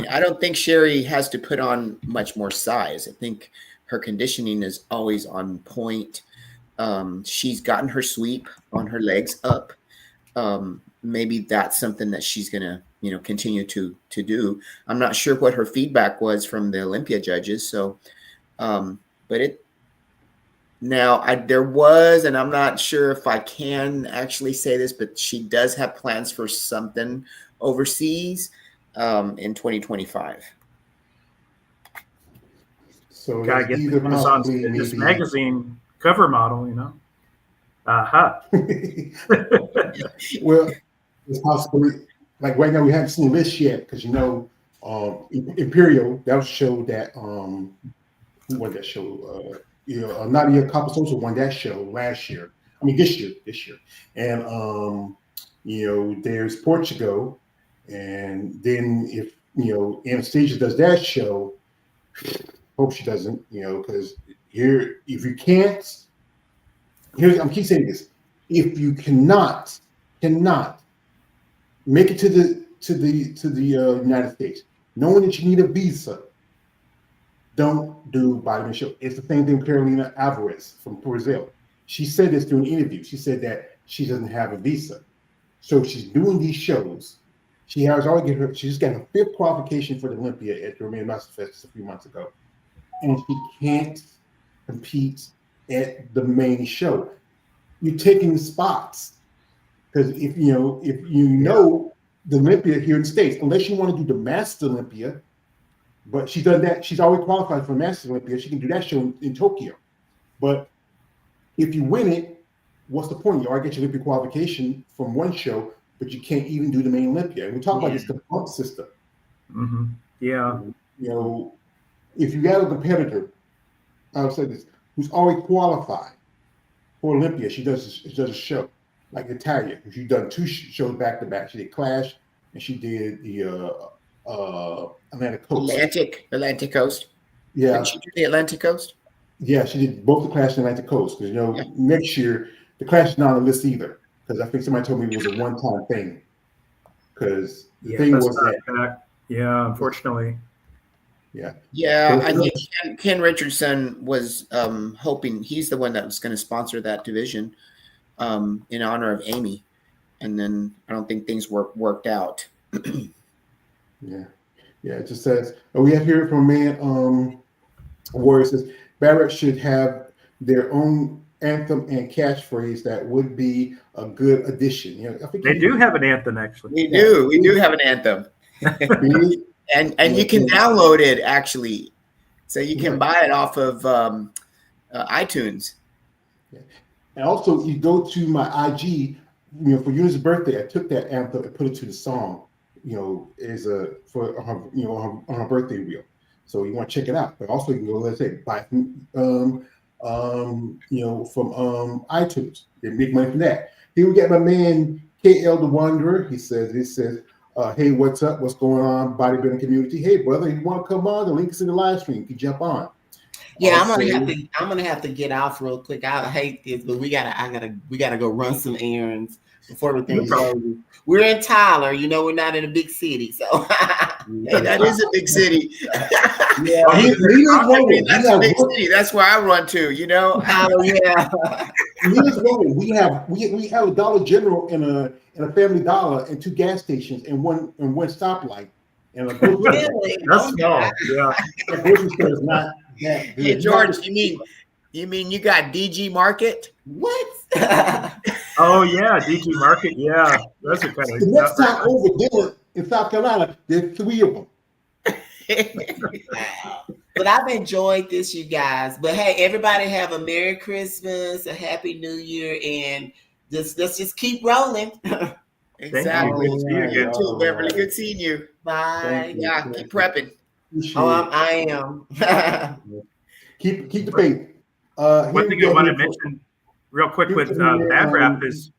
I don't think Sherry has to put on much more size. I think her conditioning is always on point. She's gotten her sweep on her legs up. Maybe that's something that she's going to, continue to do. I'm not sure what her feedback was from the Olympia judges. So, but there was, and I'm not sure if I can actually say this, but she does have plans for something overseas in 2025 So gotta get this on this magazine cover model, Aha. Well, it's possible. Like right now, we haven't seen this yet because Imperial, that show that who won that show? Nadia Capasosa won that show last year. This year. And there's Portugal, and then if Anastasia does that show, hope she doesn't, because here, if you can't, I'm keep saying this, if you cannot make it to the United States, knowing that you need a visa, don't do bodybuilding show. It's the same thing with Carolina Alvarez from Brazil. She said this during an interview. She said that she doesn't have a visa, so she's doing these shows. She just got her 5th qualification for the Olympia at the Romanian Master Fest a few months ago, and she can't compete at the main show. You're taking spots because if the Olympia here in the States, unless you want to do the Master Olympia, but she's done that. She's already qualified for Master Olympia. She can do that show in Tokyo. But if you win it, what's the point? You already get your Olympia qualification from one show, but you can't even do the main Olympia. And we talk about this bump system. Mm-hmm. Yeah. If you got a competitor, I'll say this, who's already qualified for Olympia, she does a show like Natalia. She's done 2 shows back to back. She did Clash and she did the Atlantic Coast. Atlantic Coast. Yeah. Did she do the Atlantic Coast? Yeah, she did both the Clash and Atlantic Coast because next year the Clash is not on the list either. because I think somebody told me it was a one-time thing. Because the Yeah, thing that's was not that, back. Yeah, unfortunately. yeah, Yeah, So- I think Ken Richardson was hoping he's the one that was going to sponsor that division in honor of Amy, and then I don't think things worked out. yeah, yeah. It just says we have here from a man. Warrior says Barrett should have their own anthem and catchphrase. That would be a good addition. You know, I think They do have an anthem, actually. We do have an anthem, and you can download it actually, so you can buy it off of iTunes. And also, you go to my IG. You know, for Eunice's birthday, I took that anthem and put it to the song. You know, as a for her, you know, on her birthday reel. So you want to check it out. But also, you can go, let's say, buy you know, from iTunes. They make money from that. Here we got my man KL the Wanderer. He says, hey, what's up? What's going on, bodybuilding community? Hey, brother, you want to come on? The link is in the live stream. You can jump on. Yeah, Also- I'm gonna have to get off real quick. I hate this, but we gotta go run some errands before everything goes. We're in Tyler, you know, we're not in a big city, so Hey, that is a big city. Yeah, That's a big city. That's where I run to. You know. Tyler, yeah. Here's rolling. We have a Dollar General and a Family Dollar and 2 gas stations and one stoplight and a grocery store. Really? That's Oh, small. Yeah. The grocery store is not that good. Hey George, you mean you got DG Market? What? Oh yeah, DG Market. Yeah, those are kind The next of. time over dinner in South Carolina, there's 3 of them. But I've enjoyed this, you guys. But hey, everybody have a Merry Christmas, a Happy New Year, and let's just keep rolling. Exactly. Good to see you again. You too, Beverly. Good seeing you. Bye. Thank you. Yeah, keep prepping. Appreciate Oh, it. I am. Keep the faith. One thing I want to mention real quick with Bad Rap is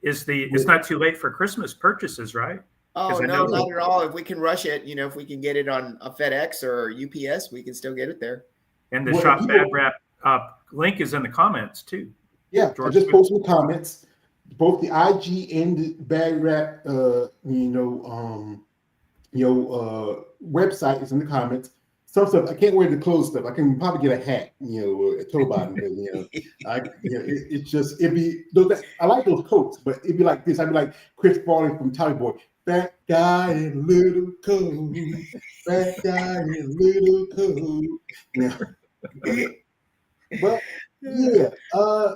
it's not too late for Christmas purchases, right? Oh 'Cause I no, know- not at all. If we can rush it, you know, if we can get it on a FedEx or UPS, we can still get it there. And the Well, Shop people- Bad Rap link is in the comments too. Yeah, I George just Smith. posted the comments. Both the IG and the Bad Rap, website is in the comments. Some stuff I can't wear the clothes stuff. I can probably get a hat, you know, a toe bottom, but it's just I like those coats, but it'd be like this. I'd be like Chris Farley from Tommy Boy. Fat guy in a little coat, fat guy in a little coat. Yeah. But yeah,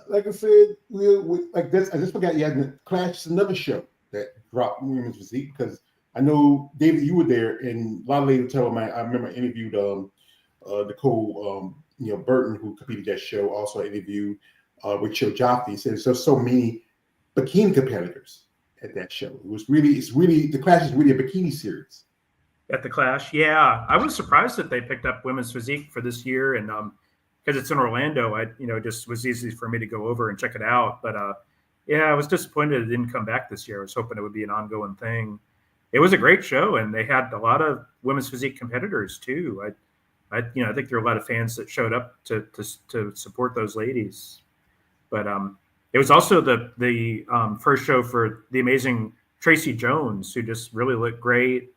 like I said, we like this. I just forgot you had the Clash, another show that dropped Women's Physique because I know David, you were there, and a lot of ladies tell me. I remember I interviewed Nicole, Burton, who competed that show. Also interviewed Rachel Jaffe. He said there's so many bikini competitors at that show. It's really the Clash is really a bikini series. At the Clash, yeah, I was surprised that they picked up Women's Physique for this year, and because it's in Orlando, just was easy for me to go over and check it out. But yeah, I was disappointed it didn't come back this year. I was hoping it would be an ongoing thing. It was a great show, and they had a lot of Women's Physique competitors too. I think there are a lot of fans that showed up to support those ladies. But it was also the first show for the amazing Tracy Jones, who just really looked great,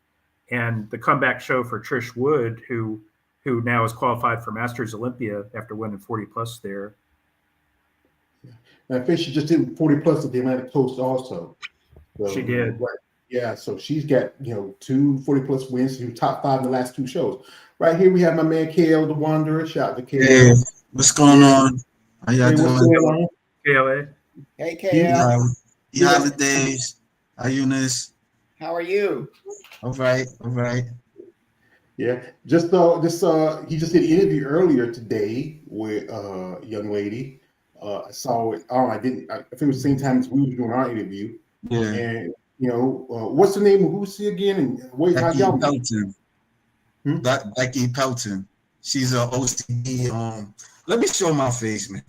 and the comeback show for Trish Wood, who now is qualified for Masters Olympia after winning 40 plus there. And I think she just did 40 plus at the Atlantic Coast also. So, She did. Right. Yeah, so she's got 2 40 plus wins. She was top 5 in the last 2 shows. Right here we have my man KL the Wanderer. Shout out to KL. Hey, what's going on? How y'all Hey, what's doing? going on? KLA. Hey KL, Happy holidays. Hi, Eunice. how are you? All right, all right. Yeah, he just did an interview earlier today with a young lady. I saw it. I think it was the same time as we were doing our interview. Yeah. And what's the name of who's she again? And wait, how Becky y'all? Pelton. Hmm? Becky Pelton. She's a OCD. Let me show my face, man.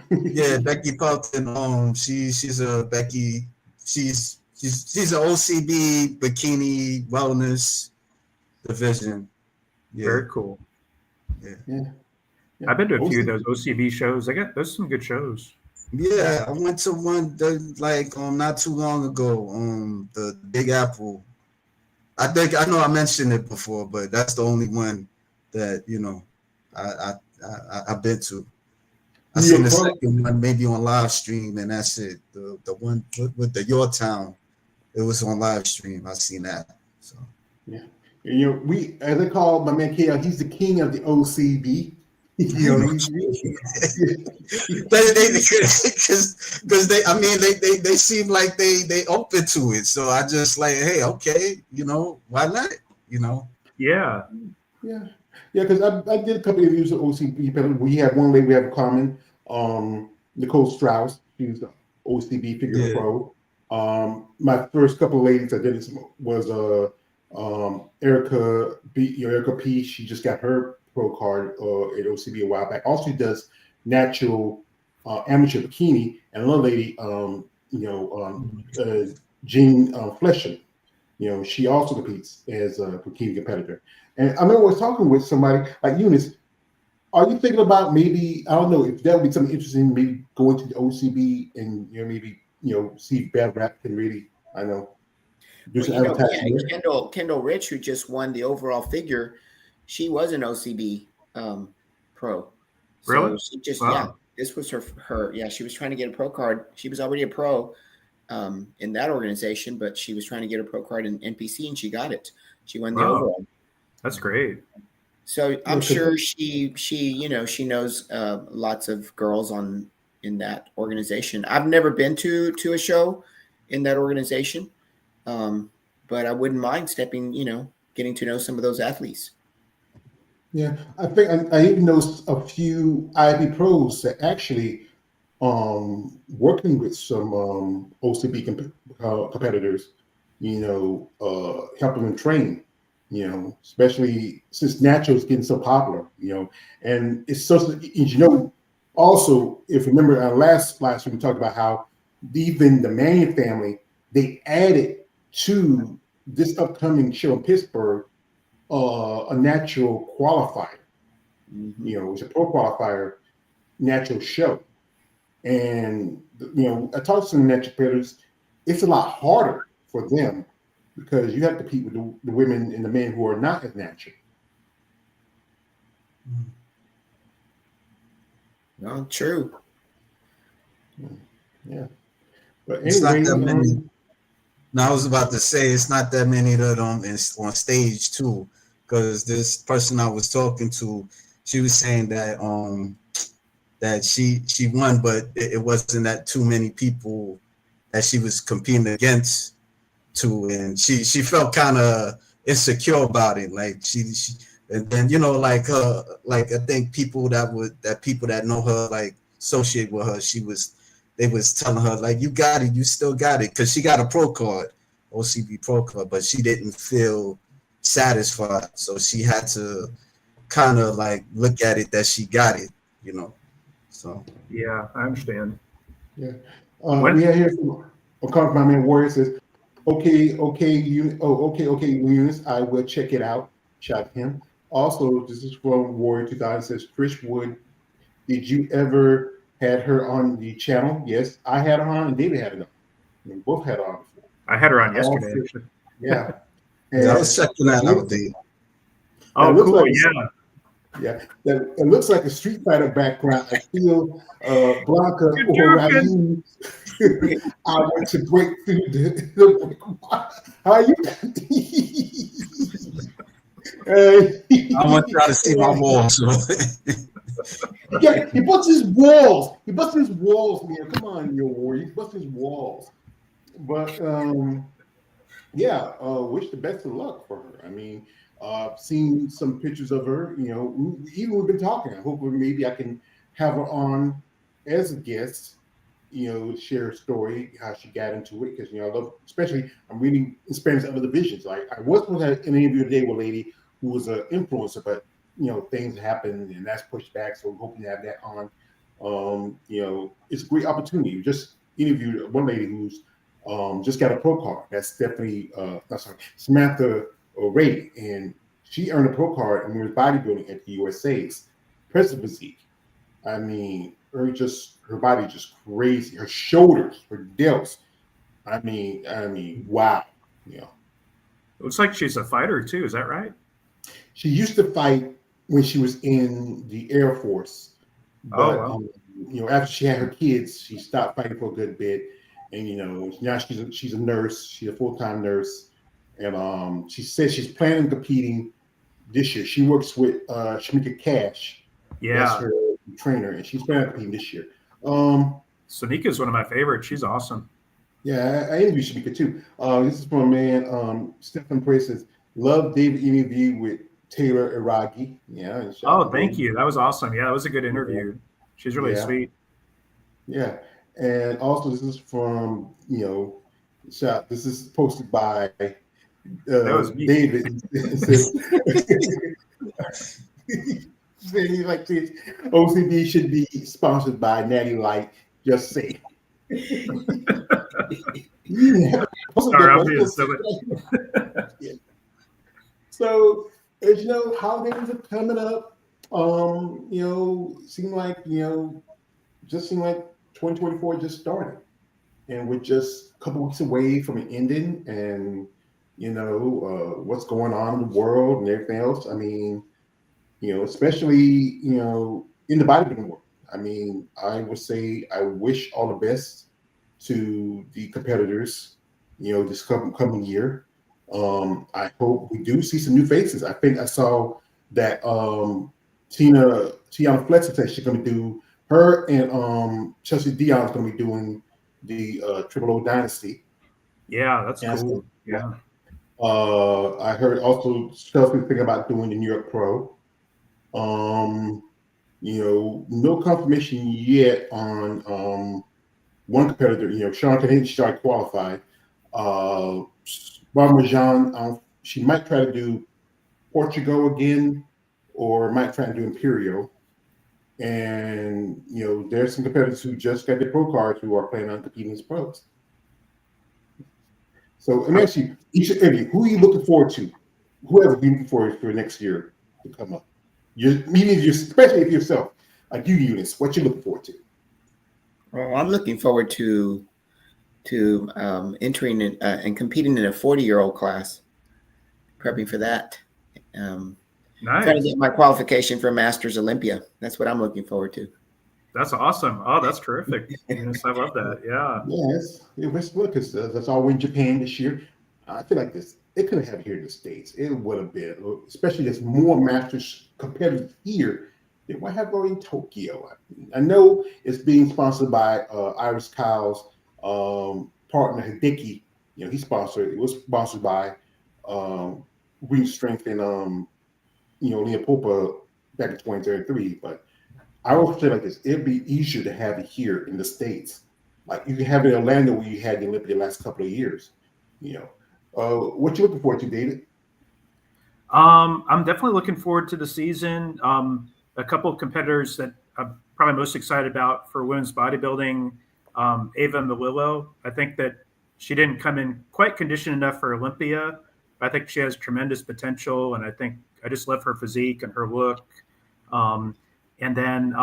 Yeah, Becky Pelton. She's a Becky. She's an OCB bikini wellness division. Yeah. Very cool. Yeah. I've been to a few of those OCB shows. Those are some good shows. Yeah, I went to one like not too long ago. The Big Apple. I think I know I mentioned it before, but that's the only one that I've been to. I New seen York the Pro. second one maybe on live stream, and that's it. The one with the Your Town, it was on live stream. I seen that. So Yeah. You know, we as they call my man KL, he's the king of the OCB. You know, but because they, I mean, they seem like they open to it. So I just like, hey, okay, why not? Yeah. yeah, yeah, because I did a couple of interviews with OCB. But we have one lady we have in common, Nicole Strauss. She's the OCB figure Yeah. pro. My first couple of ladies I did was Erica P. She just got her pro card at OCB a while back. Also, she does natural amateur bikini, and another lady, Jean Flesher. You know, she also competes as a bikini competitor. And I remember I was talking with somebody like Eunice. Are you thinking about maybe, I don't know, if that would be something interesting, maybe going to the OCB and maybe see if Bad Rap can really, I know, do some advertising there? Kendall Rich, who just won the overall figure, she was an OCB pro. So Really? she just Wow. this was her. Yeah, she was trying to get a pro card. She was already a pro in that organization, but she was trying to get a pro card in NPC, and she got it. She won the Wow. overall. That's great. So I'm sure she knows lots of girls in that organization. I've never been to a show in that organization, but I wouldn't mind getting to know some of those athletes. Yeah, I think I even know a few IB pros that actually working with some OCB competitors, helping them train, especially since natural is getting so popular, and it's so, also, if you remember our last week, we talked about how even the Mannion family, they added to this upcoming show in Pittsburgh a natural qualifier. It's a pro qualifier natural show. And I talked to some natural competitors. It's a lot harder for them because you have to compete with the women and the men who are not as natural. No, true. Yeah, but it's not anyway, that many. Now I was about to say it's not that many that is on stage too, because this person I was talking to, she was saying that that she won, but it wasn't that too many people that she was competing against too, and she felt kind of insecure about it. Like she and then like I think people that know her, like associate with her, they was telling her like, you got it, you still got it, because she got a pro card, OCB pro card, but she didn't feel satisfied, so she had to kind of like look at it that she got it, So Yeah, I understand. Yeah, we have here from my man Warrior says, okay, Eunice, I will check it out. Shout out to him. Also, this is from Warrior 2000. Says Trish Wood, did you ever had her on the channel? Yes, I had her on, and David had it on. We both had her on before. I had her on yesterday. Also, yeah. I was checking that out, Dave. Oh, cool. Like it looks like a Street Fighter background. I feel Blanca or Ryu. I want to break through the how are you? I want y'all to see my walls. Yeah, he busts his walls. He busts his walls, man. Come on, your warrior. He busts his walls. But wish the best of luck for her. I mean, seen some pictures of her. Even we've been talking. I hope maybe I can have her on as a guest. Share her story, how she got into it. Because I love, especially I'm reading in Spanish other divisions. Like I was going to have an interview today with a lady who was an influencer, but things happen and that's pushed back. So we're hoping to have that on. It's a great opportunity. Just interviewed one lady who's just got a pro card. That's Stephanie, Samantha O'Reilly, and she earned a pro card and was bodybuilding at the USA's President Physique. I mean, her body just crazy. Her shoulders, her delts. Wow. You know, It looks like she's a fighter too. Is that right? she used to fight when she was in the Air Force, Oh, but wow. after she had her kids, she stopped fighting for a good bit. And now she's a nurse. She's a full-time nurse, and she says she's planning on competing this year. She works with Shamika Cash. That's Yeah. her trainer, and she's planning on competing this year. Sonika is one of my favorites. She's awesome. Yeah, I interviewed Shamika too. This is from a man, Stephen Prey says, love David interview with Taylor Iragi. Yeah. and shout Oh, out to thank David. you. That was awesome. Yeah, that was a good interview. She's really Yeah. sweet. Yeah. And also this is from, this is posted by That was me. David. It says, saying like this, OCB should be sponsored by Natty Light. Just say. Yeah. Sorry, I'm being silly. Yeah. So, as holidays are coming up. Seem like 2024 just started, and we're just a couple weeks away from it ending. And what's going on in the world and everything else. I mean, especially in the bodybuilding world. I mean, I would say I wish all the best to the competitors, this coming year. I hope we do see some new faces. I think I saw that Tiana Fletcher said she's going to do her, and Chelsea Dion is going to be doing the Triple O Dynasty. Yeah, that's cool. Yeah. I heard also Chelsea thinking about doing the New York Pro. No confirmation yet on one competitor. Sean Kahane, she already qualified. Barbara Jean, she might try to do Portugal again, or might try to do Imperial. And there's some competitors who just got their pro cards who are planning on competing as pros. So let me ask you, each and every, who are you looking forward to? Whoever you're looking forward for next year to come up. Especially if yourself, like you, Eunice, what you looking forward to? Well, I'm looking forward to entering and competing in a 40-year-old class, prepping for that. Nice. Trying to get my qualification for Masters Olympia. That's what I'm looking forward to. That's awesome. Oh, that's terrific. Yes, I love that. Yeah. Yes, let's look, because that's all in Japan this year. I feel like it could have here in the States. It would have been, especially there's more Masters competitors here than what have in Tokyo. I know it's being sponsored by Iris Kyle's partner Hideki. It was sponsored by Green Strength and Leon Popa back in 2033. But I always say like this: it'd be easier to have it here in the States. Like you can have it in Orlando where you had the Olympia the last couple of years. What you looking forward to, David? I'm definitely looking forward to the season. A couple of competitors that I'm probably most excited about for women's bodybuilding, Ava Malillo. I think that she didn't come in quite conditioned enough for Olympia. I think she has tremendous potential, and I just love her physique and her look. And then,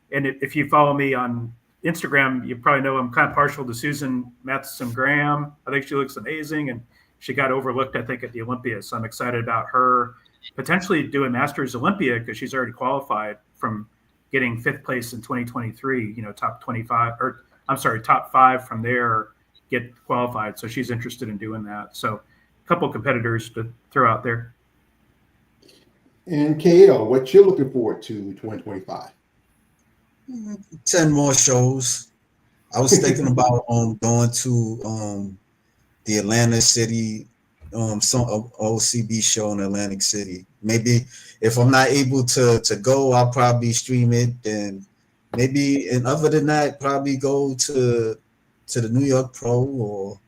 if you follow me on Instagram, you probably know I'm kind of partial to Susan Matheson Graham. I think she looks amazing, and she got overlooked, I think, at the Olympia. So I'm excited about her potentially doing Masters Olympia because she's already qualified from getting 5th place in 2023, top 25, or I'm sorry, top 5 from there get qualified. So she's interested in doing that. So a couple of competitors to throw out there. And KL, what you're looking forward to 2025? 10 more shows. I was thinking about going to the Atlanta City some OCB show in Atlantic City. Maybe if I'm not able to go, I'll probably stream it, and maybe, and other than that, probably go to the New York Pro, or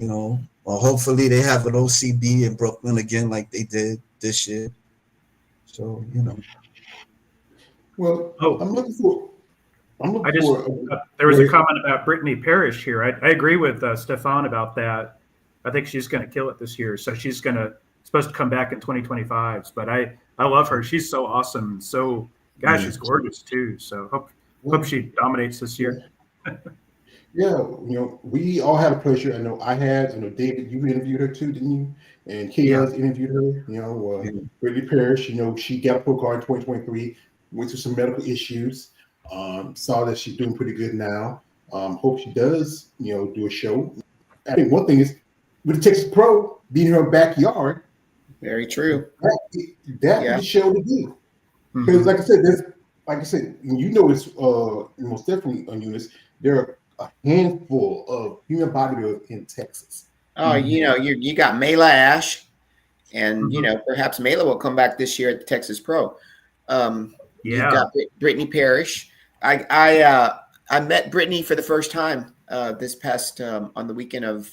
or hopefully they have an OCB in Brooklyn again like they did this year. So Well, Oh. I'm looking for. There was a comment about Brittany Parrish here. I agree with Stefan about that. I think she's going to kill it this year. So she's supposed to come back in 2025. But I love her. She's so awesome, so Gosh, Yeah. she's gorgeous too. So hope she dominates this year. Yeah, we all had a pleasure. I know David, you interviewed her too, didn't you? And Kayla's interviewed her. Yeah. Brittany Parrish, she got a pro card in 2023, went through some medical issues. Saw that she's doing pretty good now. Hope she does, do a show. I think one thing is with the Texas Pro being in her backyard, Very true. that Yeah. is a show to do. Mhm. Because like I said, you notice most definitely on Eunice, there are a handful of human bodybuilders in Texas. Oh, you got Mayla Ash, and Mhm. perhaps Mayla will come back this year at the Texas Pro. You've Yeah. got Brittany Parrish. I met Brittany for the first time this past on the weekend of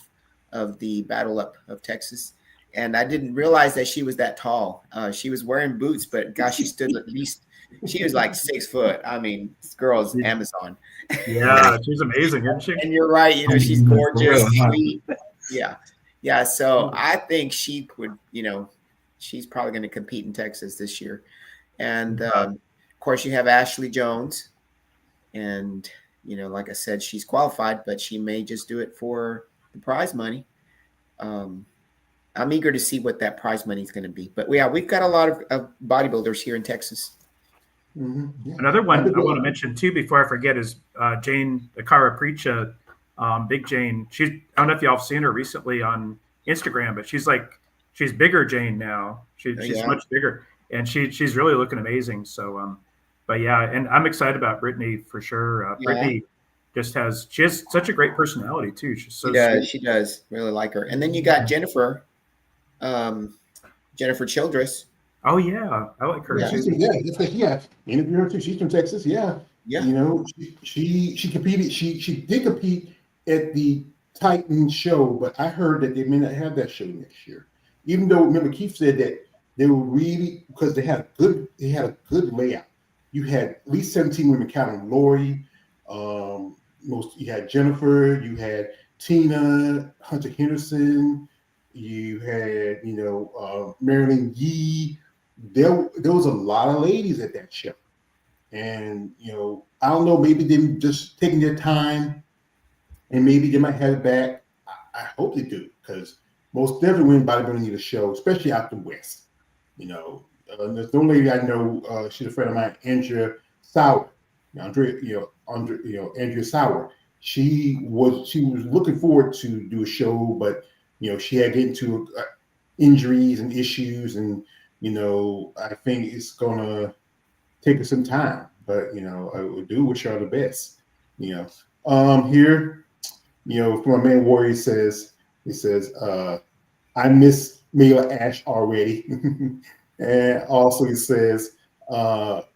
the Battle Up of Texas, and I didn't realize that she was that tall. She was wearing boots, but gosh, she stood at least. She was like 6 foot. I mean, this girl's Amazon. Yeah, she's amazing, isn't she? And you're right. She's For gorgeous, real, huh? sweet. Yeah. So I think she would. She's probably going to compete in Texas this year. And of course, you have Ashley Jones, and like I said, she's qualified, but she may just do it for the prize money. I'm eager to see what that prize money is going to be. But yeah, we've got a lot of bodybuilders here in Texas. Mhm, yeah. Another one I want to mention too before I forget is Jane Akara Preacha, Big Jane. I don't know if y'all have seen her recently on Instagram, but she's bigger Jane now. She's Yeah. much bigger, and she's really looking amazing. So, but yeah, and I'm excited about Brittany for sure. Brittany she has such a great personality too. She's so sweet. She does really like her. And then you got Jennifer Childress. Oh yeah, I like her Yeah. too. Interview her too. She's from Texas. Yeah. Yeah. She competed. She did compete at the Titan show, but I heard that they may not have that show next year. Even though, remember, Keith said that they were really, because they had a good layout. You had at least 17 women counting Lori. You had Jennifer, you had Tina, Hunter Henderson, you had Marilyn Yee. There was a lot of ladies at that show, and I don't know, maybe them just taking their time, and maybe they might have it back. I hope they do, because most definitely women bodybuilding need a show, especially out the West. There's no lady I know. She's a friend of mine, Andrea Sauer. Andrea Sauer. She was looking forward to do a show, but she had get into injuries and issues, and I think it's gonna take her some time. But I would do wish her the best. Here, from my man Warrior says, I miss Mayla Ash already. And also he says,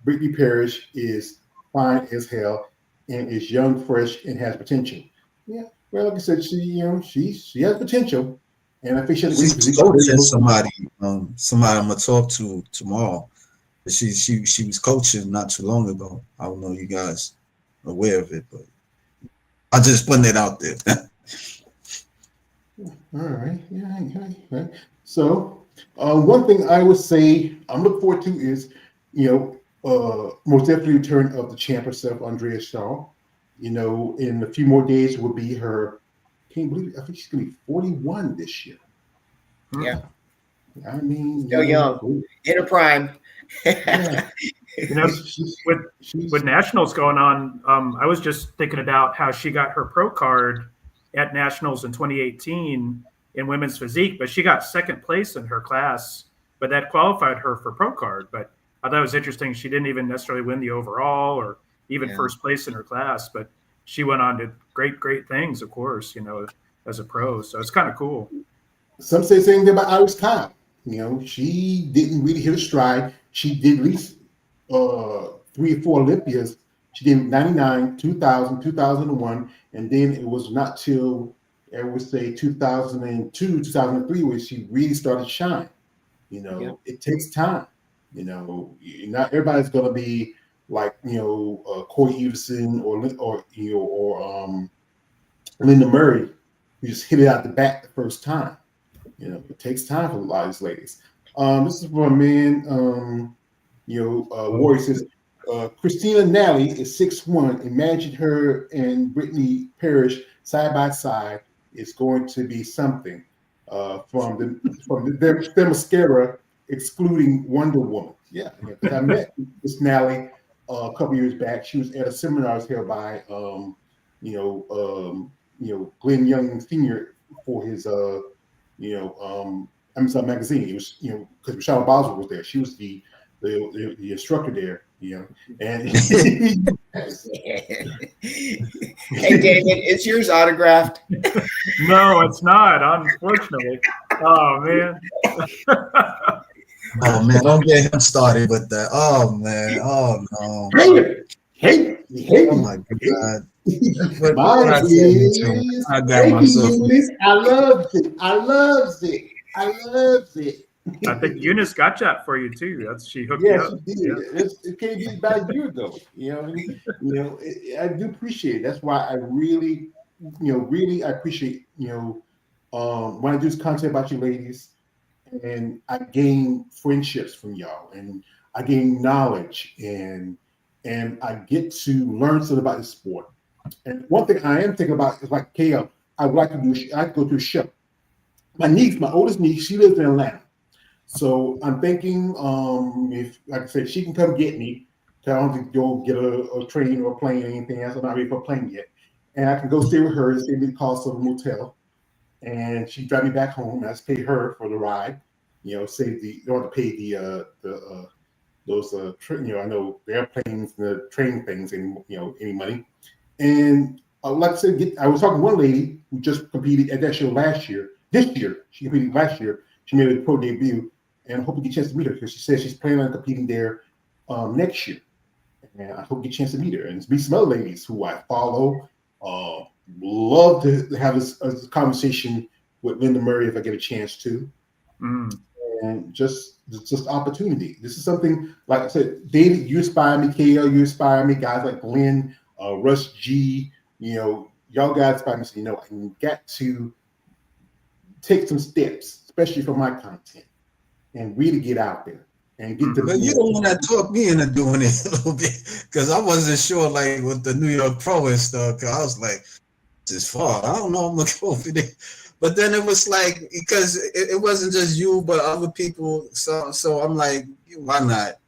Brittany Parrish is fine as hell and is young, fresh, and has potential. Yeah, well, like I said, she has potential, and I think she has a great She's position. coaching somebody I'm gonna talk to tomorrow. She was coaching not too long ago. I don't know if you guys are aware of it, but I'm just putting it out there. All right. Yeah. So, one thing I would say I'm looking forward to is, most definitely return of the champ herself, Andrea Shaw. In a few more days will be her. Can't believe it. I think she's gonna be 41 this year. Yeah. I mean, Still young. In her prime. Yeah. With nationals going on, I was just thinking about how she got her pro card at nationals in 2018 in women's physique, but she got second place in her class, but that qualified her for pro card. But I thought it was interesting. She didn't even necessarily win the overall or even first place in her class, but she went on to great things, of course, as a pro. So it's kind of cool. Some say the same thing about Iris Cobb. She didn't really hit a stride. She did at least 3 or 4 Olympias. She did 99, 2000, 2001, and then it was not till I would say 2002, 2003 where she really started to shine. It takes time. Not everybody's gonna be like Corey Everson or Linda Murray, who just hit it out the bat the first time. It takes time for a lot of these ladies. This is for a man. Warrior says, Christina Nally is 6'1". Imagine her and Brittany Parrish side by side. It's going to be something. From the mascara, excluding Wonder Woman. Yeah, because I met Miss Nally a couple years back. She was at a seminar held by Glenn Young Sr. for his Amazon magazine. It was because Michelle Boswell was there. She was the instructor there. And Hey, David, is yours autographed? No, it's not, unfortunately. Oh man. Oh man, don't get him started with that. Oh man, oh no. Hate Oh my god. Mine is, I got thank you, myself. Eunice. I loved it. I think Eunice got that for you too. She hooked you Yes, up. she did. It came to me about a year ago. I do appreciate it. That's why I really I appreciate when I do this content about you ladies, and I gain friendships from y'all, and I gain knowledge, and I get to learn something about the sport. And one thing I am thinking about is like KL. I would like to do. I go to a show. My oldest niece, she lives in Atlanta. So I'm thinking, if, like I said, she can come get me. I don't have to go get a train or a plane or anything else. I'm not ready for a plane yet. And I can go stay with her and save me the cost of a motel. And she drive me back home. I just pay her for the ride. Save the, don't have to pay those I know the airplanes, the train things, and any money. And like I said, I was talking to one lady who just competed at that show last year. This year, she competed last year. She made a pro debut. And I hope you get a chance to meet her because she says she's planning on competing there next year. And I hope you get a chance to meet her and meet some other ladies who I follow. Love to have this conversation with Linda Murray if I get a chance to. And just opportunity. This is something, like I said, David, you inspire me. KL, you inspire me. Guys like Glenn, Russ G, y'all guys inspire me. So, I can get to take some steps, especially for my content, and really get out there and get to. But you don't want to talk me into doing it a little bit because I wasn't sure, like with the New York Pro and stuff. Cause I was like, "This is far. I don't know. I'm looking over there." But then it was like because it wasn't just you, but other people. So I'm like, why not?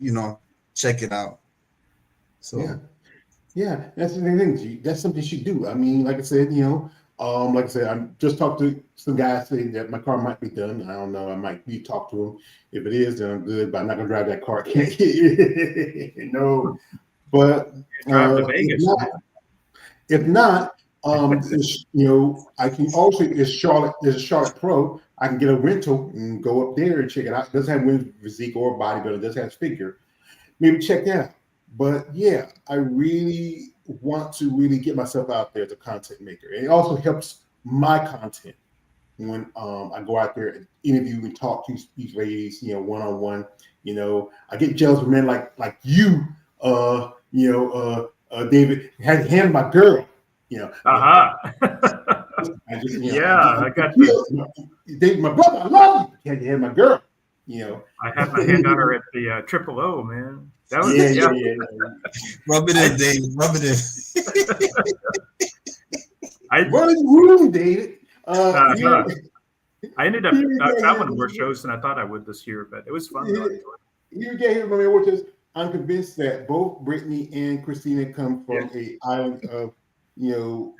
Check it out. So yeah, that's the thing. G. That's something you should do. I mean, like I said, like I said, I'm just talked to some guys saying that my car might be done. I don't know. I might talk to them. If it is, then I'm good. But I'm not gonna drive that car. No. But Drive to Vegas. if not, I can also there's a Charlotte Pro. I can get a rental and go up there and check it out. It doesn't have women's physique or bodybuilding. It does have figure. Maybe check that out. But yeah, I really want to really get myself out there as a content maker. And it also helps my content when I go out there and interview and talk to these ladies, one-on-one. I get jealous of men like you, David, had to hand my girl, I got you. David, my brother, I love you. Had to hand my girl, I had my hand on her at the Triple O, man. That was yeah. rub it in, Dave. Rub it in. Run in the room, David. I ended up not traveling to more shows than I thought I would this year, but it was fun. You get here, which is I'm convinced that both Brittany and Christina come from a island of,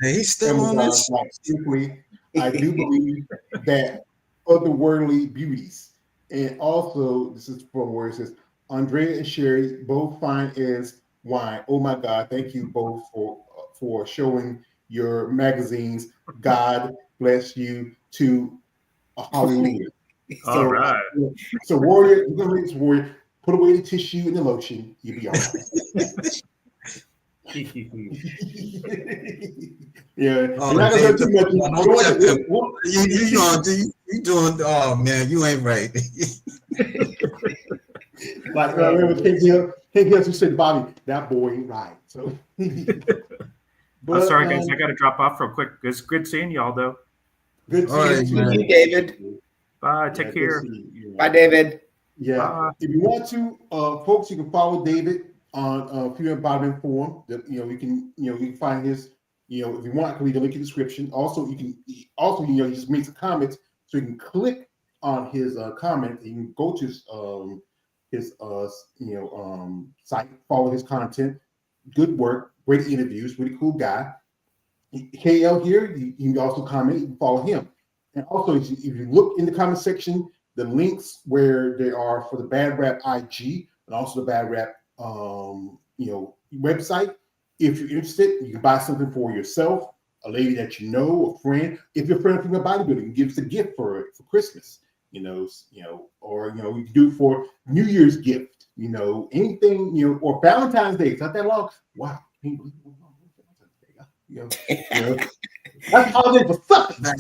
He's still on this. Simply, I do believe that otherworldly beauties, and also this is from where it says Andrea and Sherry both fine as wine. Oh my God! Thank you both for showing your magazines. God bless you to hallelujah. All right. So Warrior, we're gonna read this Warrior. Put away the tissue and the lotion. You'll be all right. Yeah. Oh, Not gonna too much. You doing? Oh man, you ain't right. Like I remember Hank Hill who said, "Bobby, that boy ain't right." So. But, sorry, guys. I got to drop off real quick. It's good seeing y'all, though. Good seeing you, David. Bye. Take care. Bye, David. Yeah. If you want to, folks, you can follow David on Female Bottom Forum. That you can find his, if you want, can read the link in the description. Also, he just makes some comments, so you can click on his comment. You can go to his site, follow his content. Good work, great interviews, really cool guy. KL here, you can also comment, you can follow him. And also, if you look in the comment section, the links where they are for the Bad Rap IG and also the Bad Rap website. If you're interested, you can buy something for yourself, a lady that you know, a friend. If you're a friend of female bodybuilding, you give us a gift for Christmas, or you can do it for New Year's gift, anything, or Valentine's Day. It's not that long. Wow. That's holiday for something. I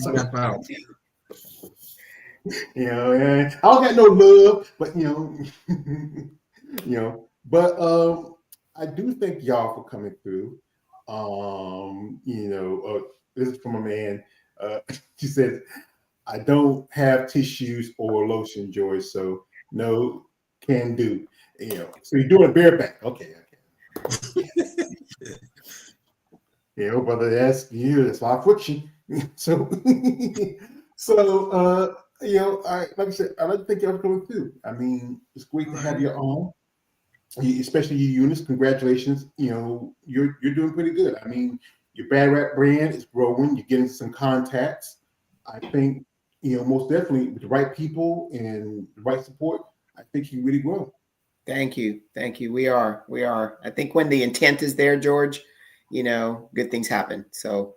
don't got no love, but but I do thank y'all for coming through. This is from a man. She says, I don't have tissues or lotion, George, so no can do. So you're doing a bareback. Okay. Brother, that's a lot of friction. So like I said, I'd like to thank y'all for coming through. I mean, it's great to have you on, especially you, Eunice. Congratulations. You're doing pretty good. I mean, your Bad Rap brand is growing. You're getting some contacts. I think, most definitely with the right people and the right support, I think you really grow. Thank you. We are. I think when the intent is there, George, good things happen. So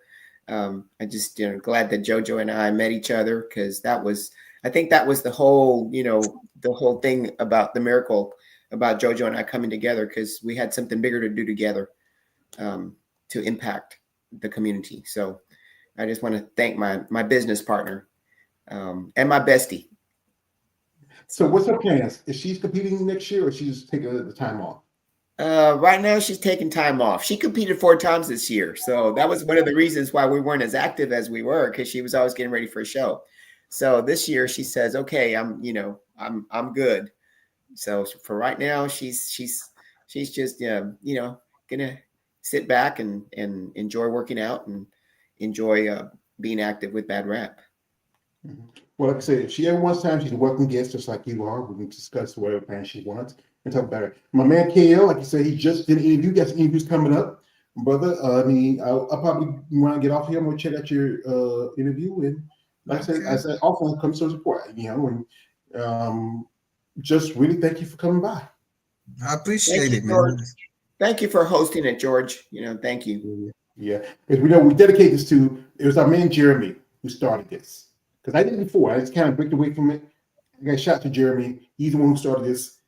I just, glad that JoJo and I met each other, because I think that was the whole, the whole thing about the miracle about JoJo and I coming together, because we had something bigger to do together to impact the community. So I just want to thank my business partner and my bestie. So what's her plans? Is she competing next year, or she's taking the time off? Right now, she's taking time off. She competed 4 times this year. So that was one of the reasons why we weren't as active as we were, because she was always getting ready for a show. So this year she says, okay, I'm good. So for right now, she's just, gonna sit back and enjoy working out and enjoy being active with Bad Rap. Well, like I said, if she ever wants time, she's a welcome guest, just like you are. We can discuss whatever plan she wants and talk about it. My man KL, like you said, he just did an interview. Got some interviews coming up, brother. I'll probably want to get off here. I'm gonna check out your interview, and like I said, also come to support. And just really thank you for coming by. I appreciate it, man. George. Thank you for hosting it, George. Thank you. Yeah, because we dedicate this to, it was our man Jeremy who started this. Because I did it before. I just kind of break away from it. I got shot to Jeremy. He's the one who started this.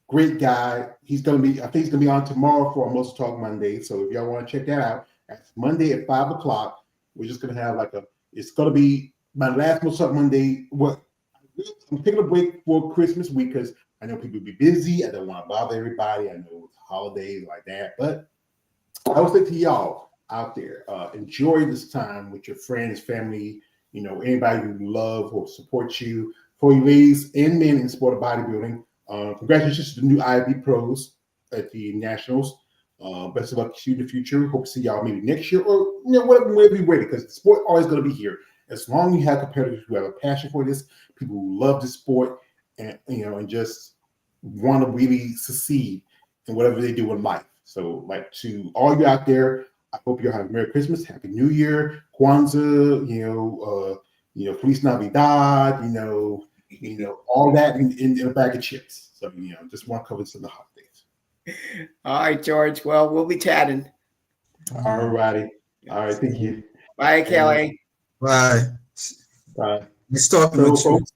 Great guy. I think he's gonna be on tomorrow for our Muscle Talk Monday. So if y'all want to check that out, that's Monday at 5:00. We're just gonna have it's gonna be my last Muscle Talk Monday. I'm taking a break for Christmas week because I know people will be busy. I don't want to bother everybody. I know it's holidays like that. But I would say to y'all out there, enjoy this time with your friends, family, anybody who love or support you. For you ladies and men in the sport of bodybuilding, congratulations to the new IFB pros at the Nationals. Best of luck to you in the future. Hope to see y'all maybe next year or whatever you're ready, because the sport always going to be here. As long as you have competitors who have a passion for this, people who love the sport and and just want to really succeed in whatever they do in life. So, like, to all you out there, I hope you have a Merry Christmas, Happy New Year, Kwanzaa, Feliz Navidad, all that in a bag of chips. So, just want to cover some of the holidays. All right, George. Well, we'll be chatting. All righty. All right. Thank you. Bye, Kelly. Bye. Bye. Nice talking with you. Folks,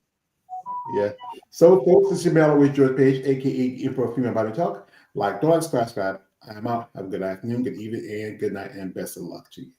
yeah. So, folks, this is your Mellow with George Page, aka Info Female Body Talk. Like, don't subscribe. I'm out. Have a good afternoon, good evening, and good night, and best of luck to you.